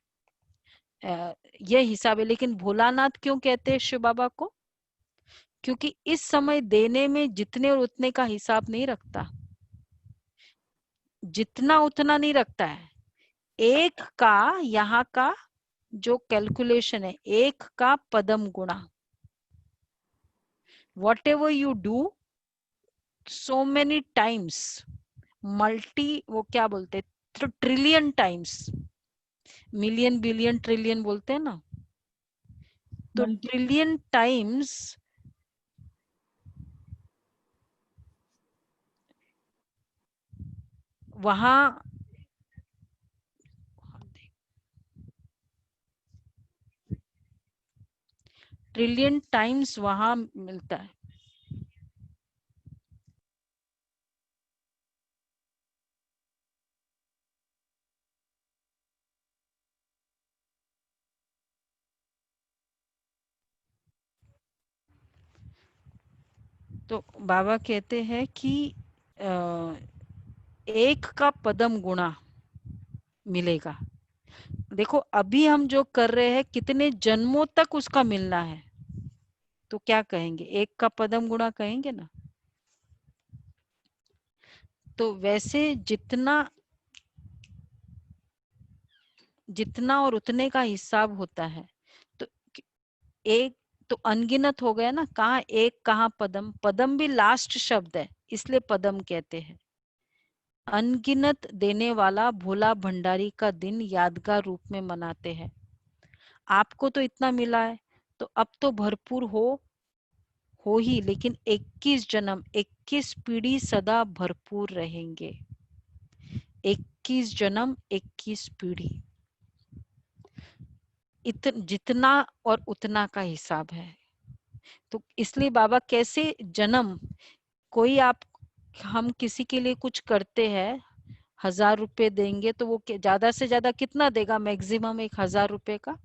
यह हिसाब है। लेकिन भोलानाथ क्यों कहते हैं शिव बाबा को, क्योंकि इस समय देने में जितने और उतने का हिसाब नहीं रखता, जितना उतना नहीं रखता है। एक का यहाँ का जो कैलकुलेशन है, एक का पदम गुणा, what ever you do so many times, multi, वो क्या बोलते, trillion times, million billion trillion बोलते हैं ना, तो ट्रिलियन टाइम्स वहां ट्रिलियन टाइम्स वहां मिलता है। तो बाबा कहते हैं कि एक का पदम गुणा मिलेगा। देखो अभी हम जो कर रहे हैं कितने जन्मों तक उसका मिलना है, तो क्या कहेंगे, एक का पदम गुणा कहेंगे ना। तो वैसे जितना जितना और उतने का हिसाब होता है, तो एक तो अनगिनत हो गया ना, कहाँ एक कहाँ पदम, पदम भी लास्ट शब्द है इसलिए पदम कहते हैं। अनगिनत देने वाला भोला भंडारी का दिन यादगार रूप में मनाते हैं। आपको तो इतना मिला है तो अब तो भरपूर हो ही, लेकिन 21 जन्म 21 पीढ़ी सदा भरपूर रहेंगे। 21 जन्म 21 पीढ़ी, जितना और उतना का हिसाब है। तो इसलिए बाबा कैसे जन्म, कोई आप हम किसी के लिए कुछ करते हैं, 1000 रुपए देंगे तो वो ज्यादा से ज्यादा कितना देगा, मैक्सिमम 1000 रुपए का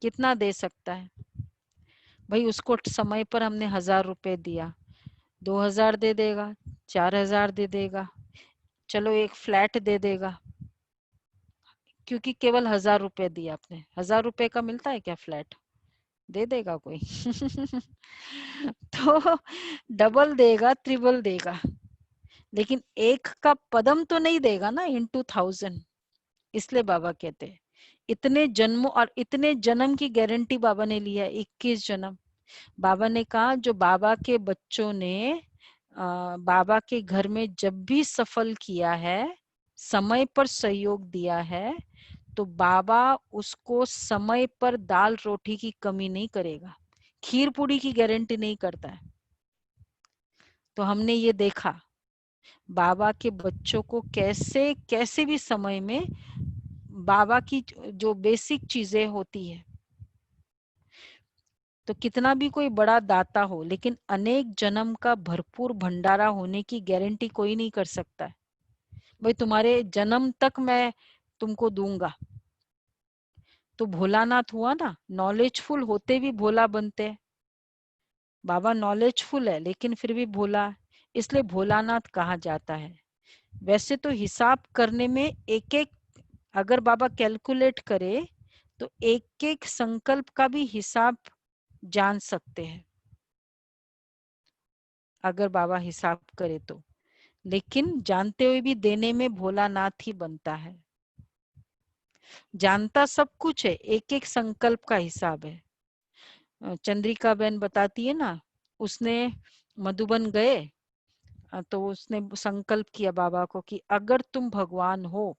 कितना दे सकता है भाई। उसको समय पर हमने 1000 रुपए दिया, 2000 दे देगा, 4000 दे देगा, चलो एक फ्लैट दे देगा, क्योंकि केवल 1000 रुपए दिया आपने। 1000 रुपए का मिलता है क्या फ्लैट, दे देगा कोई? तो डबल देगा, ट्रिपल देगा, लेकिन एक का पदम तो नहीं देगा ना इनटू 1000। इसलिए बाबा कहते हैं इतने जन्मों और इतने जन्म की गारंटी बाबा ने लिया, 21 जन्म। बाबा ने कहा जो बाबा के बच्चों ने बाबा के घर में जब भी सफल किया है, समय पर सहयोग दिया है, तो बाबा उसको समय पर दाल रोटी की कमी नहीं करेगा, खीर पूड़ी की गारंटी नहीं करता है। तो हमने ये देखा बाबा के बच्चों को कैसे कैसे भी समय में बाबा की जो बेसिक चीजें होती है, तो कितना भी कोई बड़ा दाता हो, लेकिन अनेक जन्म का भरपूर भंडारा होने की गारंटी कोई नहीं कर सकता है। भाई तुम्हारे जन्म तक मैं तुमको दूंगा, तो भोलानाथ हुआ ना, नॉलेजफुल होते भी भोला बनते हैं। बाबा नॉलेजफुल है लेकिन फिर भी भोला, इसलिए भोलानाथ कहा जाता है। वैसे तो हिसाब करने में एक एक, अगर बाबा कैलकुलेट करे तो एक एक संकल्प का भी हिसाब जान सकते हैं, अगर बाबा हिसाब करे तो। लेकिन जानते हुए भी देने में भोलानाथ ही बनता है। जानता सब कुछ है, एक एक संकल्प का हिसाब है। चंद्रिका बहन बताती है ना, उसने मधुबन गए तो उसने संकल्प किया बाबा को कि अगर तुम भगवान हो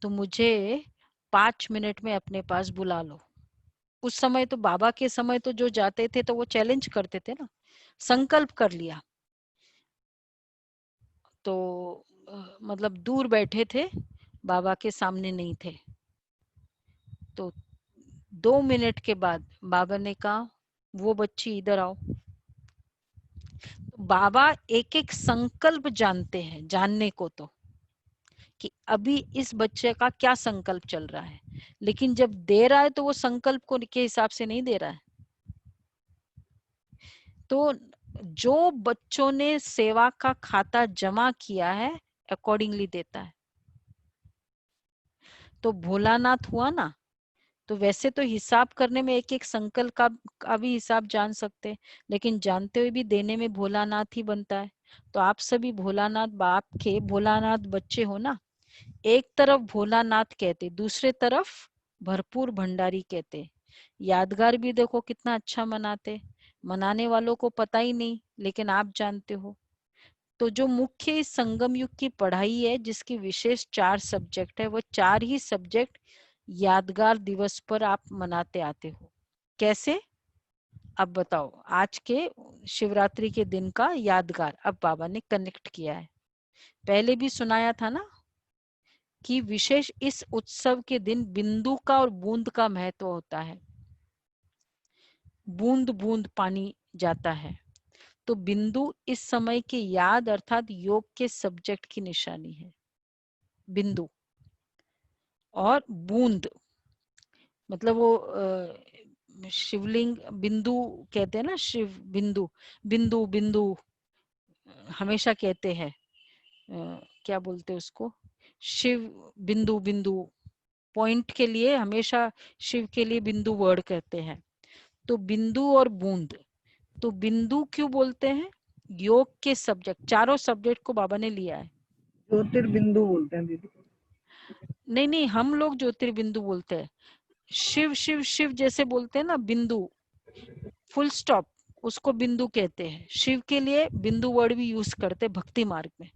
तो मुझे 5 मिनट में अपने पास बुला लो। उस समय तो बाबा के समय तो जो जाते थे तो वो चैलेंज करते थे ना, संकल्प कर लिया तो मतलब दूर बैठे थे, बाबा के सामने नहीं थे। तो 2 मिनट के बाद बाबा ने कहा वो बच्ची इधर आओ। तो बाबा एक एक संकल्प जानते हैं, जानने को तो कि अभी इस बच्चे का क्या संकल्प चल रहा है, लेकिन जब दे रहा है तो वो संकल्प को के हिसाब से नहीं दे रहा है। तो जो बच्चों ने सेवा का खाता जमा किया है अकॉर्डिंगली देता है। तो भोलानाथ हुआ ना, तो वैसे तो हिसाब करने में एक एक संकल्प का भी हिसाब जान सकते हैं, लेकिन जानते हुए भी देने में भोलानाथ ही बनता है। तो आप सभी भोलानाथ बाप के भोलानाथ बच्चे हो ना। एक तरफ भोलानाथ कहते, दूसरे तरफ भरपूर भंडारी कहते। यादगार भी देखो कितना अच्छा मनाते, मनाने वालों को पता ही नहीं, लेकिन आप जानते हो। तो जो मुख्य इस संगम युग की पढ़ाई है, जिसकी विशेष 4 सब्जेक्ट है, वो 4 ही सब्जेक्ट यादगार दिवस पर आप मनाते आते हो। कैसे, अब बताओ। आज के शिवरात्रि के दिन का यादगार अब बाबा ने कनेक्ट किया है। पहले भी सुनाया था ना कि विशेष इस उत्सव के दिन बिंदु का और बूंद का महत्व होता है। बूंद बूंद पानी जाता है, तो बिंदु इस समय के याद अर्थात योग के सब्जेक्ट की निशानी है, बिंदु। और बूंद मतलब वो शिवलिंग बिंदु कहते हैं ना, शिव बिंदु, बिंदु बिंदु हमेशा कहते हैं, क्या बोलते हैं उसको, शिव बिंदु, बिंदु पॉइंट के लिए हमेशा शिव के लिए बिंदु वर्ड कहते हैं। तो बिंदु और बूंद, तो बिंदु क्यों बोलते हैं, योग के सब्जेक्ट, चारों सब्जेक्ट को बाबा ने लिया है। ज्योतिर्बिंदु बोलते हैं दीदी। नहीं नहीं, हम लोग ज्योतिर्बिंदु बोलते हैं, शिव शिव शिव जैसे बोलते हैं ना, बिंदु, फुल स्टॉप, उसको बिंदु कहते हैं। शिव के लिए बिंदु वर्ड भी यूज करते हैं भक्ति मार्ग में।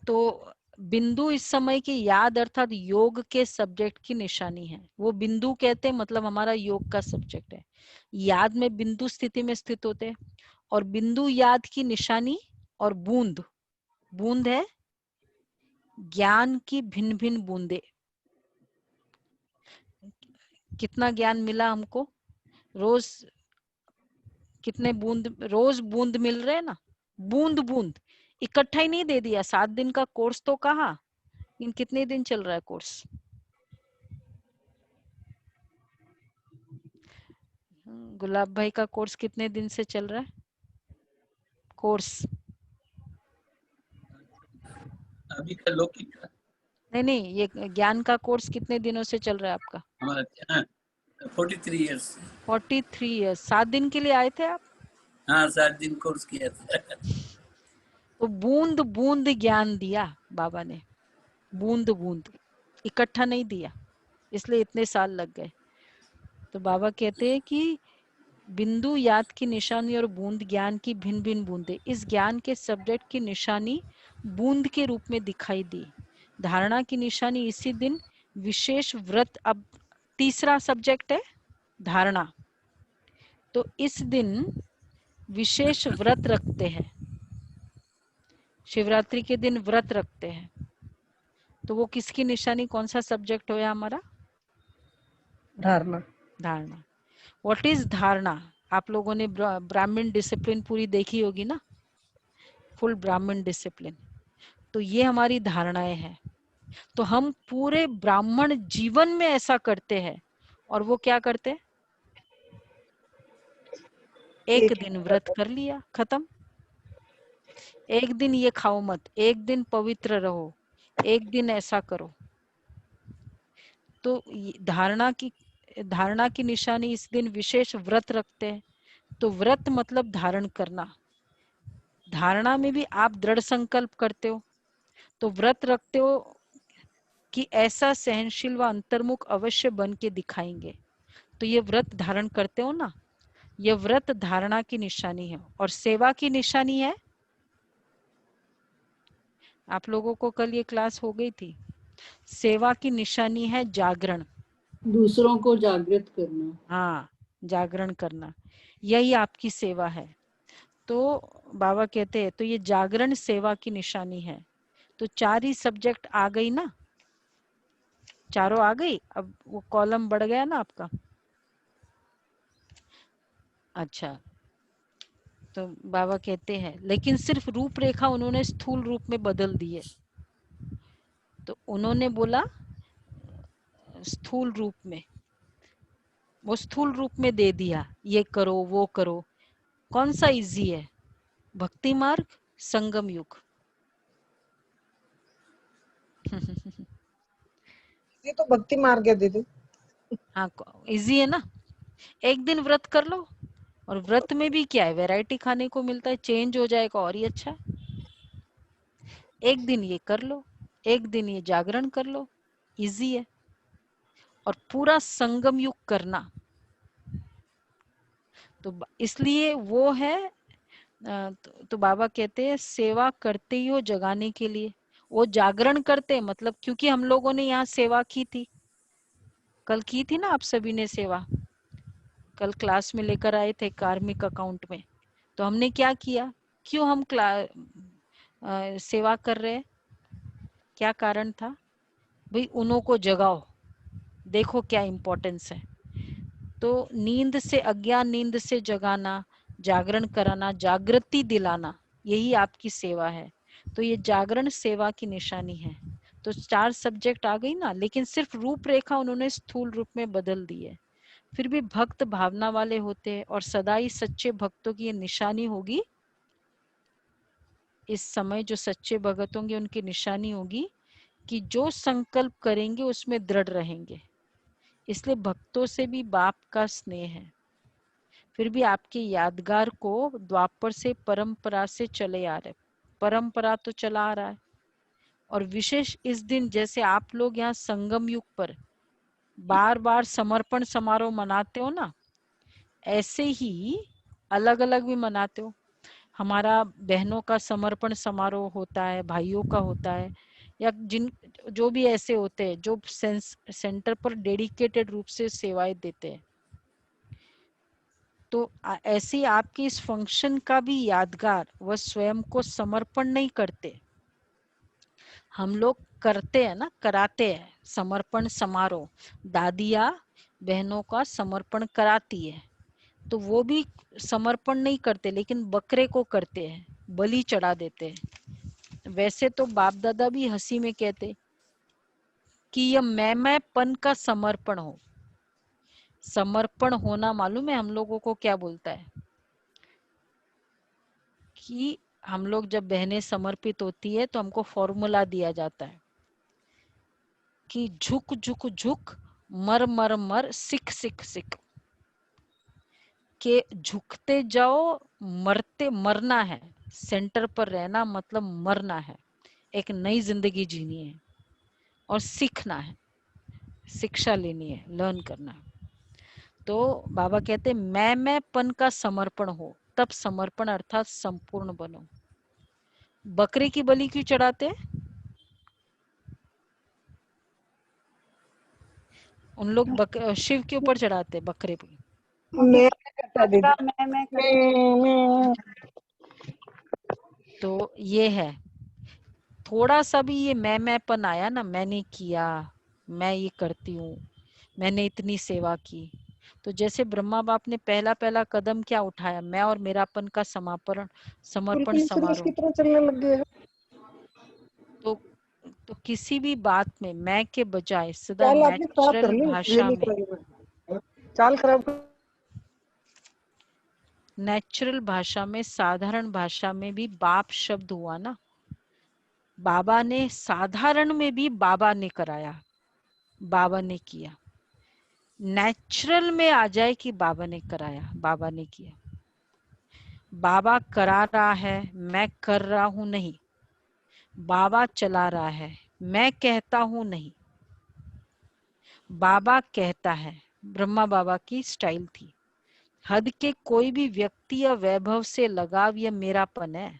तो बिंदु इस समय की याद अर्थात योग के सब्जेक्ट की निशानी है। वो बिंदु कहते हैं, मतलब हमारा योग का सब्जेक्ट है। याद में बिंदु स्थिति में स्थित होते हैं, और बिंदु याद की निशानी और बूंद, बूंद है ज्ञान की भिन्न भिन्न बूंदे। कितना ज्ञान मिला हमको, रोज कितने बूंद, रोज बूंद मिल रहे हैं ना, बूंद बूंद, इकट्ठा ही नहीं दे दिया। 7 दिन का कोर्स तो कहा, इन कितने दिन चल रहा है कोर्स? गुलाब भाई का कोर्स कितने दिन से चल रहा है? कोर्स अभी का लौकिक का नहीं, ये ज्ञान का कोर्स कितने दिनों से चल रहा है आपका? हमारा 43 इयर्स। 43 इयर्स। 7 दिन के लिए आए थे आप? हाँ, 7 दिन कोर्स किया था। तो बूंद बूंद ज्ञान दिया बाबा ने, बूंद बूंद, इकट्ठा नहीं दिया, इसलिए इतने साल लग गए। तो बाबा कहते हैं कि बिंदु याद की निशानी और बूंद ज्ञान की भिन्न भिन्न बूंदे। इस ज्ञान के सब्जेक्ट की निशानी बूंद के रूप में दिखाई दी। धारणा की निशानी इसी दिन विशेष व्रत, अब तीसरा सब्जेक्ट है धारणा, तो इस दिन विशेष व्रत रखते हैं। शिवरात्रि के दिन व्रत रखते हैं, तो वो किसकी निशानी, कौन सा सब्जेक्ट होया हमारा? धारणा। धारणा। व्हाट इज धारणा? आप लोगों ने ब्राह्मण डिसिप्लिन पूरी देखी होगी ना, फुल ब्राह्मण डिसिप्लिन। तो ये हमारी धारणाएं हैं। तो हम पूरे ब्राह्मण जीवन में ऐसा करते हैं, और वो क्या करते? एक दिन व्रत कर लिया, खत्म। एक दिन ये खाओ मत, एक दिन पवित्र रहो, एक दिन ऐसा करो। तो धारणा की निशानी इस दिन विशेष व्रत रखते हैं। तो व्रत मतलब धारण करना। धारणा में भी आप दृढ़ संकल्प करते हो, तो व्रत रखते हो कि ऐसा सहनशील व अंतर्मुख अवश्य बन के दिखाएंगे। तो ये व्रत धारण करते हो ना, ये व्रत धारणा की निशानी है। और सेवा की निशानी है, आप लोगों को कल ये क्लास हो गई थी, सेवा की निशानी है जागरण, दूसरों को जागृत करना। हाँ, जागरण करना, यही आपकी सेवा है। तो बाबा कहते हैं तो ये जागरण सेवा की निशानी है। तो 4 ही सब्जेक्ट आ गई ना, चारों आ गई। अब वो कॉलम बढ़ गया ना आपका। अच्छा, तो बाबा कहते हैं लेकिन सिर्फ रूपरेखा उन्होंने स्थूल रूप में बदल दी है। तो उन्होंने बोला स्थूल रूप में, वो स्थूल रूप में दे दिया, ये करो वो करो। कौन सा इजी है? भक्ति मार्ग, संगम युग। ये तो भक्ति मार्ग है दीदी। हाँ, इजी है ना। एक दिन व्रत कर लो, और व्रत में भी क्या है, वैरायटी खाने को मिलता है, चेंज हो जाएगा और ही अच्छा। एक दिन ये कर लो, एक दिन ये जागरण कर लो, इजी है। और पूरा संगम युग करना, तो इसलिए वो है। तो बाबा कहते हैं सेवा करते ही हो जगाने के लिए। वो जागरण करते मतलब क्योंकि हम लोगों ने यहाँ सेवा की थी, कल की थी ना आप सभी ने सेवा, कल क्लास में लेकर आए थे कार्मिक अकाउंट में। तो हमने क्या किया, क्यों हम सेवा कर रहे हैं, क्या कारण था भाई? उन्हों को जगाओ, देखो क्या इम्पोर्टेंस है। तो नींद से, अज्ञान नींद से जगाना, जागरण कराना, जागृति दिलाना, यही आपकी सेवा है। तो ये जागरण सेवा की निशानी है। तो 4 सब्जेक्ट आ गई ना, लेकिन सिर्फ रूपरेखा उन्होंने स्थूल रूप में बदल दी है। फिर भी भक्त भावना वाले होते हैं, और सदा ही सच्चे भक्तों की ये निशानी होगी। इस समय जो सच्चे भगत होंगे उनकी निशानी होगी कि जो संकल्प करेंगे उसमें दृढ़ रहेंगे। इसलिए भक्तों से भी बाप का स्नेह है। फिर भी आपके यादगार को द्वापर से परंपरा से चले आ रहे, परंपरा तो चला आ रहा है, और विशेष इस दिन जैसे आप लोग यहाँ संगम युग पर बार बार समर्पण समारोह मनाते हो ना, ऐसे ही अलग अलग भी मनाते हो। हमारा बहनों का समर्पण समारोह होता है, भाइयों का होता है, या जो भी ऐसे होते हैं जो सेंटर पर डेडिकेटेड रूप से सेवाएं देते हैं। तो ऐसे ही आपके इस फंक्शन का भी यादगार वह स्वयं को समर्पण नहीं करते, हम लोग करते हैं ना, कराते हैं समर्पण समारोह। दादिया बहनों का समर्पण कराती है, तो वो भी समर्पण नहीं करते लेकिन बकरे को करते हैं, बलि चढ़ा देते हैं। वैसे तो बाप दादा भी हंसी में कहते कि यह मैंपन का समर्पण हो। समर्पण होना मालूम है हम लोगों को क्या बोलता है? कि हम लोग जब बहनें समर्पित होती है तो हमको फॉर्मूला दिया जाता है कि झुक झुक झुक, मर मर मर, सिख सिख सिख, के झुकते जाओ, मरते मरना है, सेंटर पर रहना मतलब मरना है, एक नई जिंदगी जीनी है और सीखना है, शिक्षा लेनी है, लर्न करना है। तो बाबा कहते मैंपन का समर्पण हो, तब समर्पण अर्थात संपूर्ण बनो। बकरे की बलि क्यों चढ़ाते हैं? उन लोग शिव के ऊपर चढ़ाते हैं बकरे पे। मैं करता दीदी, मैं मैं तो ये है, थोड़ा सा भी ये मैंपन आया ना, मैंने किया, मैं ये करती हूँ, मैंने इतनी सेवा की, तो जैसे ब्रह्मा बाप ने पहला पहला कदम क्या उठाया, मैं और मेरापन का समर्पण बिल्कुल समारोह। की तरह चलने लग गए। तो किसी भी बात में मैं के बजाय सदा चाल आपने खराब कर नेचुरल ली, भाषा में, चाल खराब कर। नेचुरल भाषा में, साधारण भाषा में भी बाप शब्द हुआ ना। बाबा ने साधारण में भी बाबा ने कराया, बाबा ने किया। नेचुरल में आ जाए कि बाबा ने कराया, बाबा ने किया। बाबा करा रहा है, मैं कर रहा हूं नहीं। बाबा चला रहा है, मैं कहता हूं नहीं। बाबा कहता है, ब्रह्मा बाबा की स्टाइल थी। हद के कोई भी व्यक्ति या वैभव से लगाव यह मेरापन है।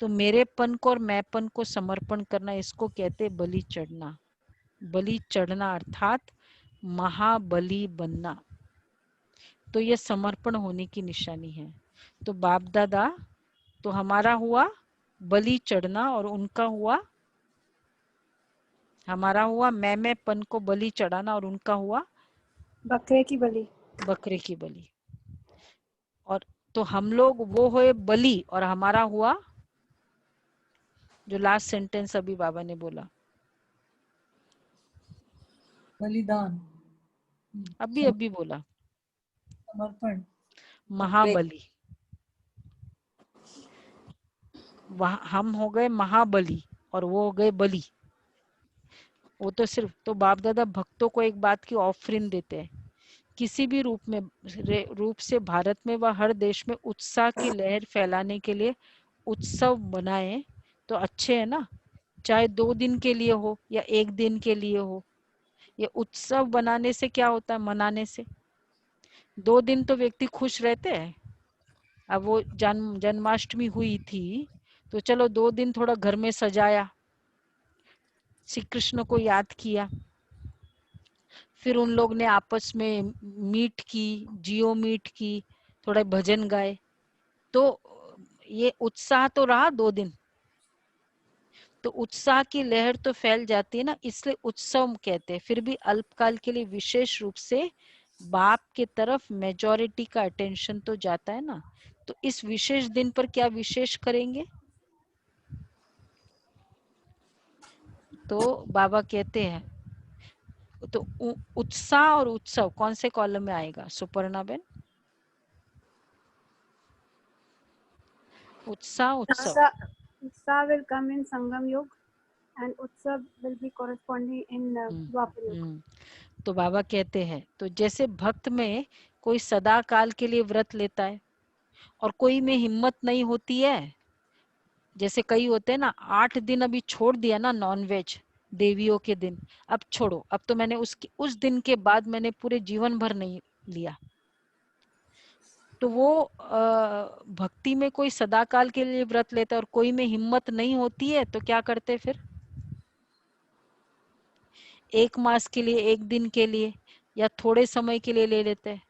तो मेरेपन को और मैंपन को समर्पण करना, इसको कहते बलि चढ़ना। बलि चढ़ना अर्थात महाबली बनना, तो यह समर्पण होने की निशानी है। तो बाप दादा, तो हमारा हुआ बलि चढ़ना और उनका हुआ, हमारा हुआ मैंपन को बलि चढ़ाना और उनका हुआ बकरे की बलि। बकरे की बलि। और तो हम लोग वो हुए बलि और हमारा हुआ जो लास्ट सेंटेंस अभी बाबा ने बोला, बलिदान, अभी अभी बोला, समर्पण, महाबली। हम हो गए महाबली और वो हो गए बलि। वो तो सिर्फ, तो बाप दादा भक्तों को एक बात की ऑफरिंग देते हैं, किसी भी रूप से भारत में व हर देश में उत्साह की लहर फैलाने के लिए उत्सव बनाए तो अच्छे है ना। चाहे 2 दिन के लिए हो या 1 दिन के लिए हो, ये उत्सव बनाने से क्या होता है, मनाने से 2 दिन तो व्यक्ति खुश रहते हैं। अब वो जन्माष्टमी हुई थी तो चलो 2 दिन थोड़ा घर में सजाया, श्री कृष्ण को याद किया, फिर उन लोग ने आपस में मीट की, जियो मीट की, थोड़ा भजन गाए, तो ये उत्साह तो रहा 2 दिन। तो उत्साह की लहर तो फैल जाती है ना, इसलिए उत्सव कहते हैं। फिर भी अल्पकाल के लिए विशेष रूप से बाप के तरफ मेजॉरिटी का अटेंशन तो जाता है ना। तो इस विशेष दिन पर क्या विशेष करेंगे? तो बाबा कहते हैं, तो उत्साह और उत्सव कौन से कॉलम में आएगा सुपर्णा बेन? उत्साह उत्सव। Utsav will come in Sangam Yug and Utsav will be corresponding in Dwapar Yug. तो बाबा कहते हैं, तो जैसे भक्त में कोई सदा काल के लिए व्रत लेता है और कोई में हिम्मत नहीं होती है, जैसे कई होते हैं ना, 8 दिन अभी छोड़ दिया ना नॉनवेज देवियों के दिन, अब छोड़ो, अब तो मैंने उस दिन के बाद मैंने पूरे जीवन भर नहीं लिया। तो वो भक्ति में कोई सदाकाल के लिए व्रत लेता है और कोई में हिम्मत नहीं होती है तो क्या करते फिर, 1 मास के लिए, 1 दिन के लिए या थोड़े समय के लिए ले लेते हैं।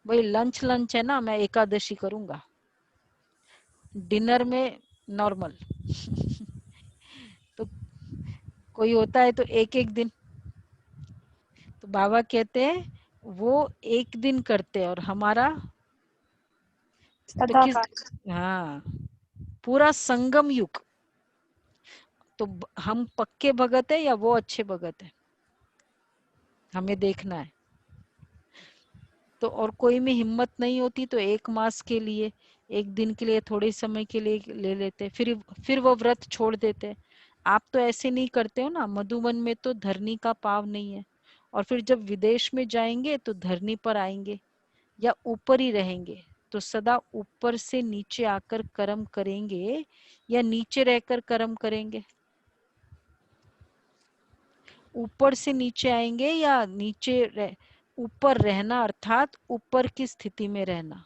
भाई लंच है ना, मैं एकादशी करूंगा, डिनर में नॉर्मल तो कोई होता है तो 1 दिन। तो बाबा कहते हैं वो 1 दिन करते हैं और हमारा तो किस, हाँ, पूरा संगम युग। तो हम पक्के भगत है या वो अच्छे भगत है, हमें देखना है। तो और कोई में हिम्मत नहीं होती तो 1 मास के लिए, 1 दिन के लिए, थोड़े समय के लिए ले लेते, फिर वो व्रत छोड़ देते। आप तो ऐसे नहीं करते हो ना, मधुबन में तो धरनी का पाव नहीं है, और फिर जब विदेश में जाएंगे तो धरनी पर आएंगे या ऊपर ही रहेंगे, तो सदा ऊपर से नीचे आकर कर्म करेंगे या नीचे रहकर कर्म करेंगे? ऊपर से नीचे आएंगे या ऊपर रहना, अर्थात ऊपर की स्थिति में रहना।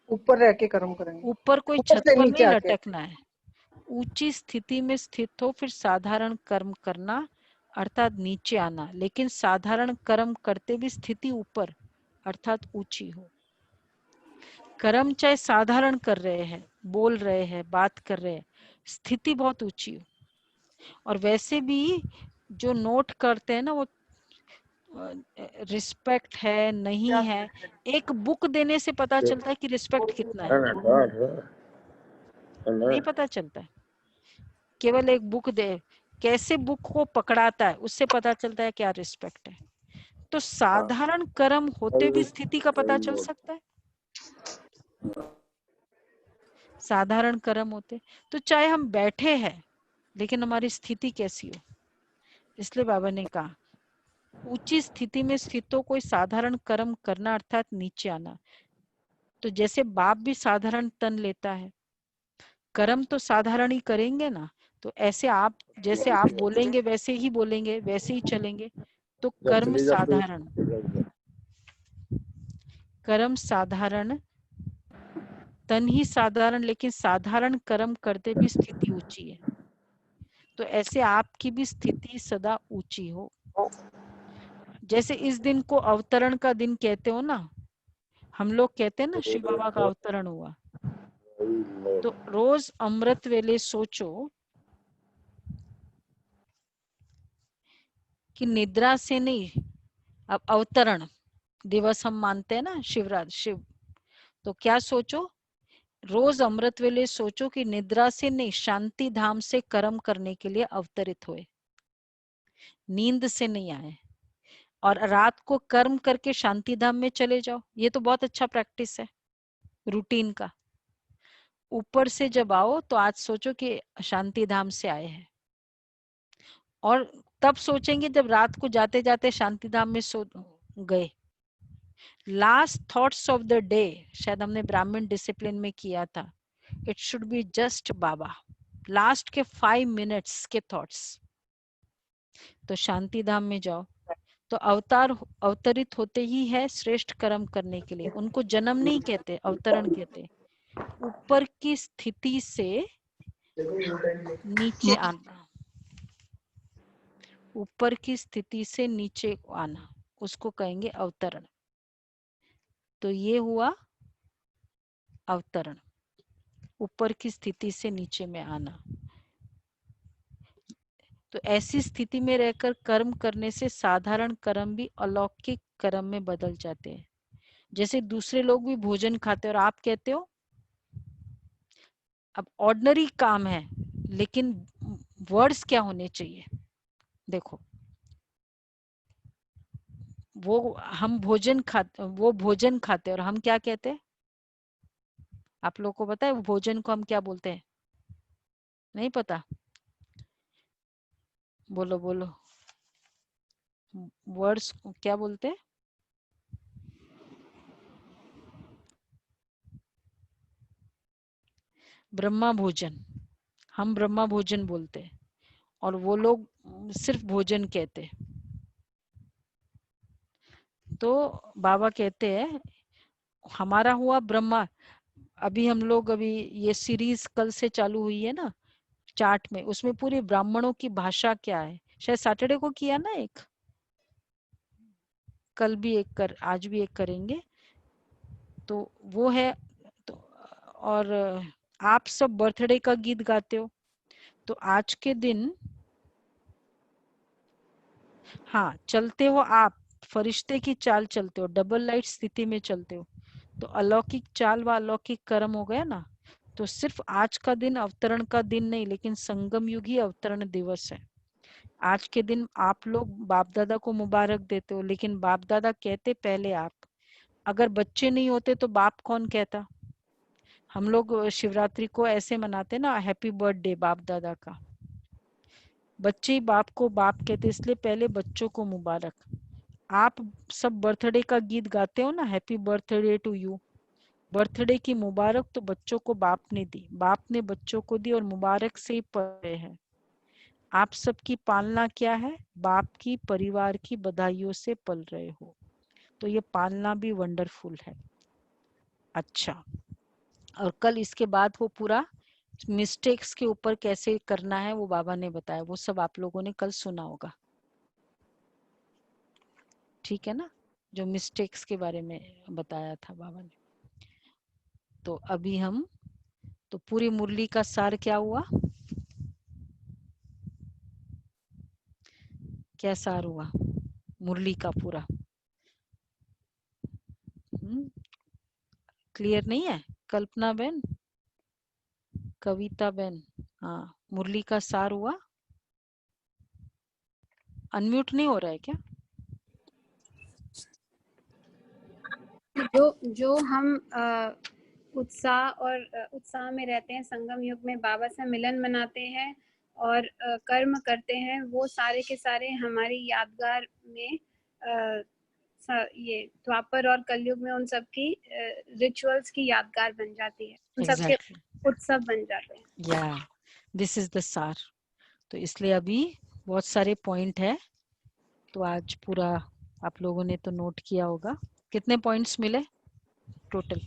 ऊपर रह के कर्म करेंगे, ऊपर कोई ऊपर छत से पर नीचे नहीं आके। लटकना है, ऊंची स्थिति में स्थित हो फिर साधारण कर्म करना, अर्थात नीचे आना। लेकिन साधारण कर्म करते भी स्थिति ऊपर अर्थात ऊंची हो। कर्म चाहे साधारण कर रहे हैं, बोल रहे हैं, बात कर रहे हैं, स्थिति बहुत ऊंची हो। और वैसे भी जो नोट करते हैं ना, वो रिस्पेक्ट है नहीं है, एक बुक देने से पता चलता है कि रिस्पेक्ट कितना है, नहीं पता चलता है। केवल एक बुक दे, कैसे बुक को पकड़ाता है उससे पता चलता है क्या रिस्पेक्ट है। तो साधारण कर्म होते भी स्थिति का पता चल सकता है, साधारण कर्म होते तो चाहे हम बैठे हैं लेकिन हमारी स्थिति कैसी हो। इसलिए बाबा ने कहा ऊंची स्थिति में स्थित हो कोई साधारण कर्म करना अर्थात नीचे आना। तो जैसे बाप भी साधारण तन लेता है, कर्म तो साधारण ही करेंगे ना। तो ऐसे आप, जैसे आप बोलेंगे वैसे ही बोलेंगे, वैसे ही चलेंगे। तो कर्म साधारण, कर्म साधारण, तन ही साधारण, लेकिन साधारण कर्म करते भी स्थिति ऊंची है। तो ऐसे आपकी भी स्थिति सदा ऊंची हो। जैसे इस दिन को अवतरण का दिन कहते हो ना, हम लोग कहते हैं ना शिव बाबा का अवतरण हुआ। तो रोज अमृत वेले सोचो कि निद्रा से नहीं, अब अवतरण दिवस हम मानते हैं ना, शिवराज शिव, तो क्या सोचो, रोज अमृत वेले सोचो कि निद्रा से नहीं, शांति धाम से कर्म करने के लिए अवतरित हुए, नींद से नहीं आए, और रात को कर्म करके शांति धाम में चले जाओ। ये तो बहुत अच्छा प्रैक्टिस है रूटीन का। ऊपर से जब आओ तो आज सोचो कि शांति धाम से आए हैं, और तब सोचेंगे जब रात को जाते जाते शांति धाम में सो गए। Last thoughts of the day, शायद हमने ब्राह्मण डिसिप्लिन में किया था, it should be just Baba, last के 5 मिनट्स के थॉट्स। तो शांति धाम में जाओ। तो अवतरित होते ही है श्रेष्ठ कर्म करने के लिए। उनको जन्म नहीं कहते, अवतरण कहते। ऊपर की स्थिति से नीचे आना, ऊपर की स्थिति से नीचे आना, उसको कहेंगे अवतरण। तो ये हुआ अवतरण, ऊपर की स्थिति से नीचे में आना। तो ऐसी स्थिति में रहकर कर्म करने से साधारण कर्म भी अलौकिक कर्म में बदल जाते हैं। जैसे दूसरे लोग भी भोजन खाते हैं और आप कहते हो अब ऑर्डिनरी काम है, लेकिन वर्ड्स क्या होने चाहिए। देखो वो हम भोजन खाते, वो भोजन खाते और हम क्या कहते हैं, आप लोगों को पता है भोजन को हम क्या बोलते हैं? नहीं पता? बोलो बोलो, वर्ड्स क्या बोलते हैं? ब्रह्मा भोजन, हम ब्रह्मा भोजन बोलते और वो लोग सिर्फ भोजन कहते। तो बाबा कहते हैं हमारा हुआ ब्रह्मा। अभी हम लोग अभी ये सीरीज कल से चालू हुई है ना चार्ट में, उसमें पूरी ब्राह्मणों की भाषा क्या है, शायद सैटरडे को किया ना एक, कल भी एक आज भी एक करेंगे। तो वो है तो, और आप सब बर्थडे का गीत गाते हो तो आज के दिन हाँ चलते हो आप फरिश्ते की चाल चलते हो, डबल लाइट स्थिति में चलते हो, तो अलौकिक चाल व अलौकिक कर्म हो गया ना। तो सिर्फ आज का दिन अवतरण का दिन नहीं, लेकिन संगम युग ही अवतरण दिवस है। आज के दिन आप लोग बाप दादा को मुबारक देते हो, लेकिन बाप दादा कहते पहले आप। अगर बच्चे नहीं होते तो बाप कौन कहता? हम लोग शिवरात्रि को ऐसे मनाते ना, हैप्पी बर्थडे बाप दादा का। बच्चे ही बाप को बाप कहते, इसलिए पहले बच्चों को मुबारक। आप सब बर्थडे का गीत गाते हो ना, happy birthday to you. Birthday की मुबारक तो बच्चों को बाप ने दी, बाप ने बच्चों को दी, और मुबारक से ही पढ़े हैं। आप सबकी पालना क्या है? बाप की परिवार की बधाइयों से पल रहे हो, तो ये पालना भी वंडरफुल है। अच्छा, और कल इसके बाद वो पूरा मिस्टेक्स के ऊपर कैसे करना है वो बाबा ने बताया, वो सब आप लोगों ने कल सुना होगा, ठीक है ना, जो मिस्टेक्स के बारे में बताया था बाबा ने। तो अभी हम तो पूरी मुरली का सार क्या हुआ, क्या सार हुआ मुरली का पूरा? क्लियर नहीं है? कल्पना बहन, कविता बहन, हाँ मुरली का सार हुआ? अनम्यूट नहीं हो रहा है क्या? जो हम उत्साह में रहते हैं, संगम युग में बाबा से मिलन मनाते हैं और कर्म करते हैं, वो सारे के सारे हमारी यादगार में ये द्वापर और कलयुग में उन सब की रिचुअल्स की यादगार बन जाती है, उन सब के उत्सव बन जाते हैं। या दिस इज द सार। तो इसलिए अभी बहुत सारे पॉइंट है, तो आज पूरा आप लोगों ने तो नोट किया होगा। कितने पॉइंट्स मिले टोटल?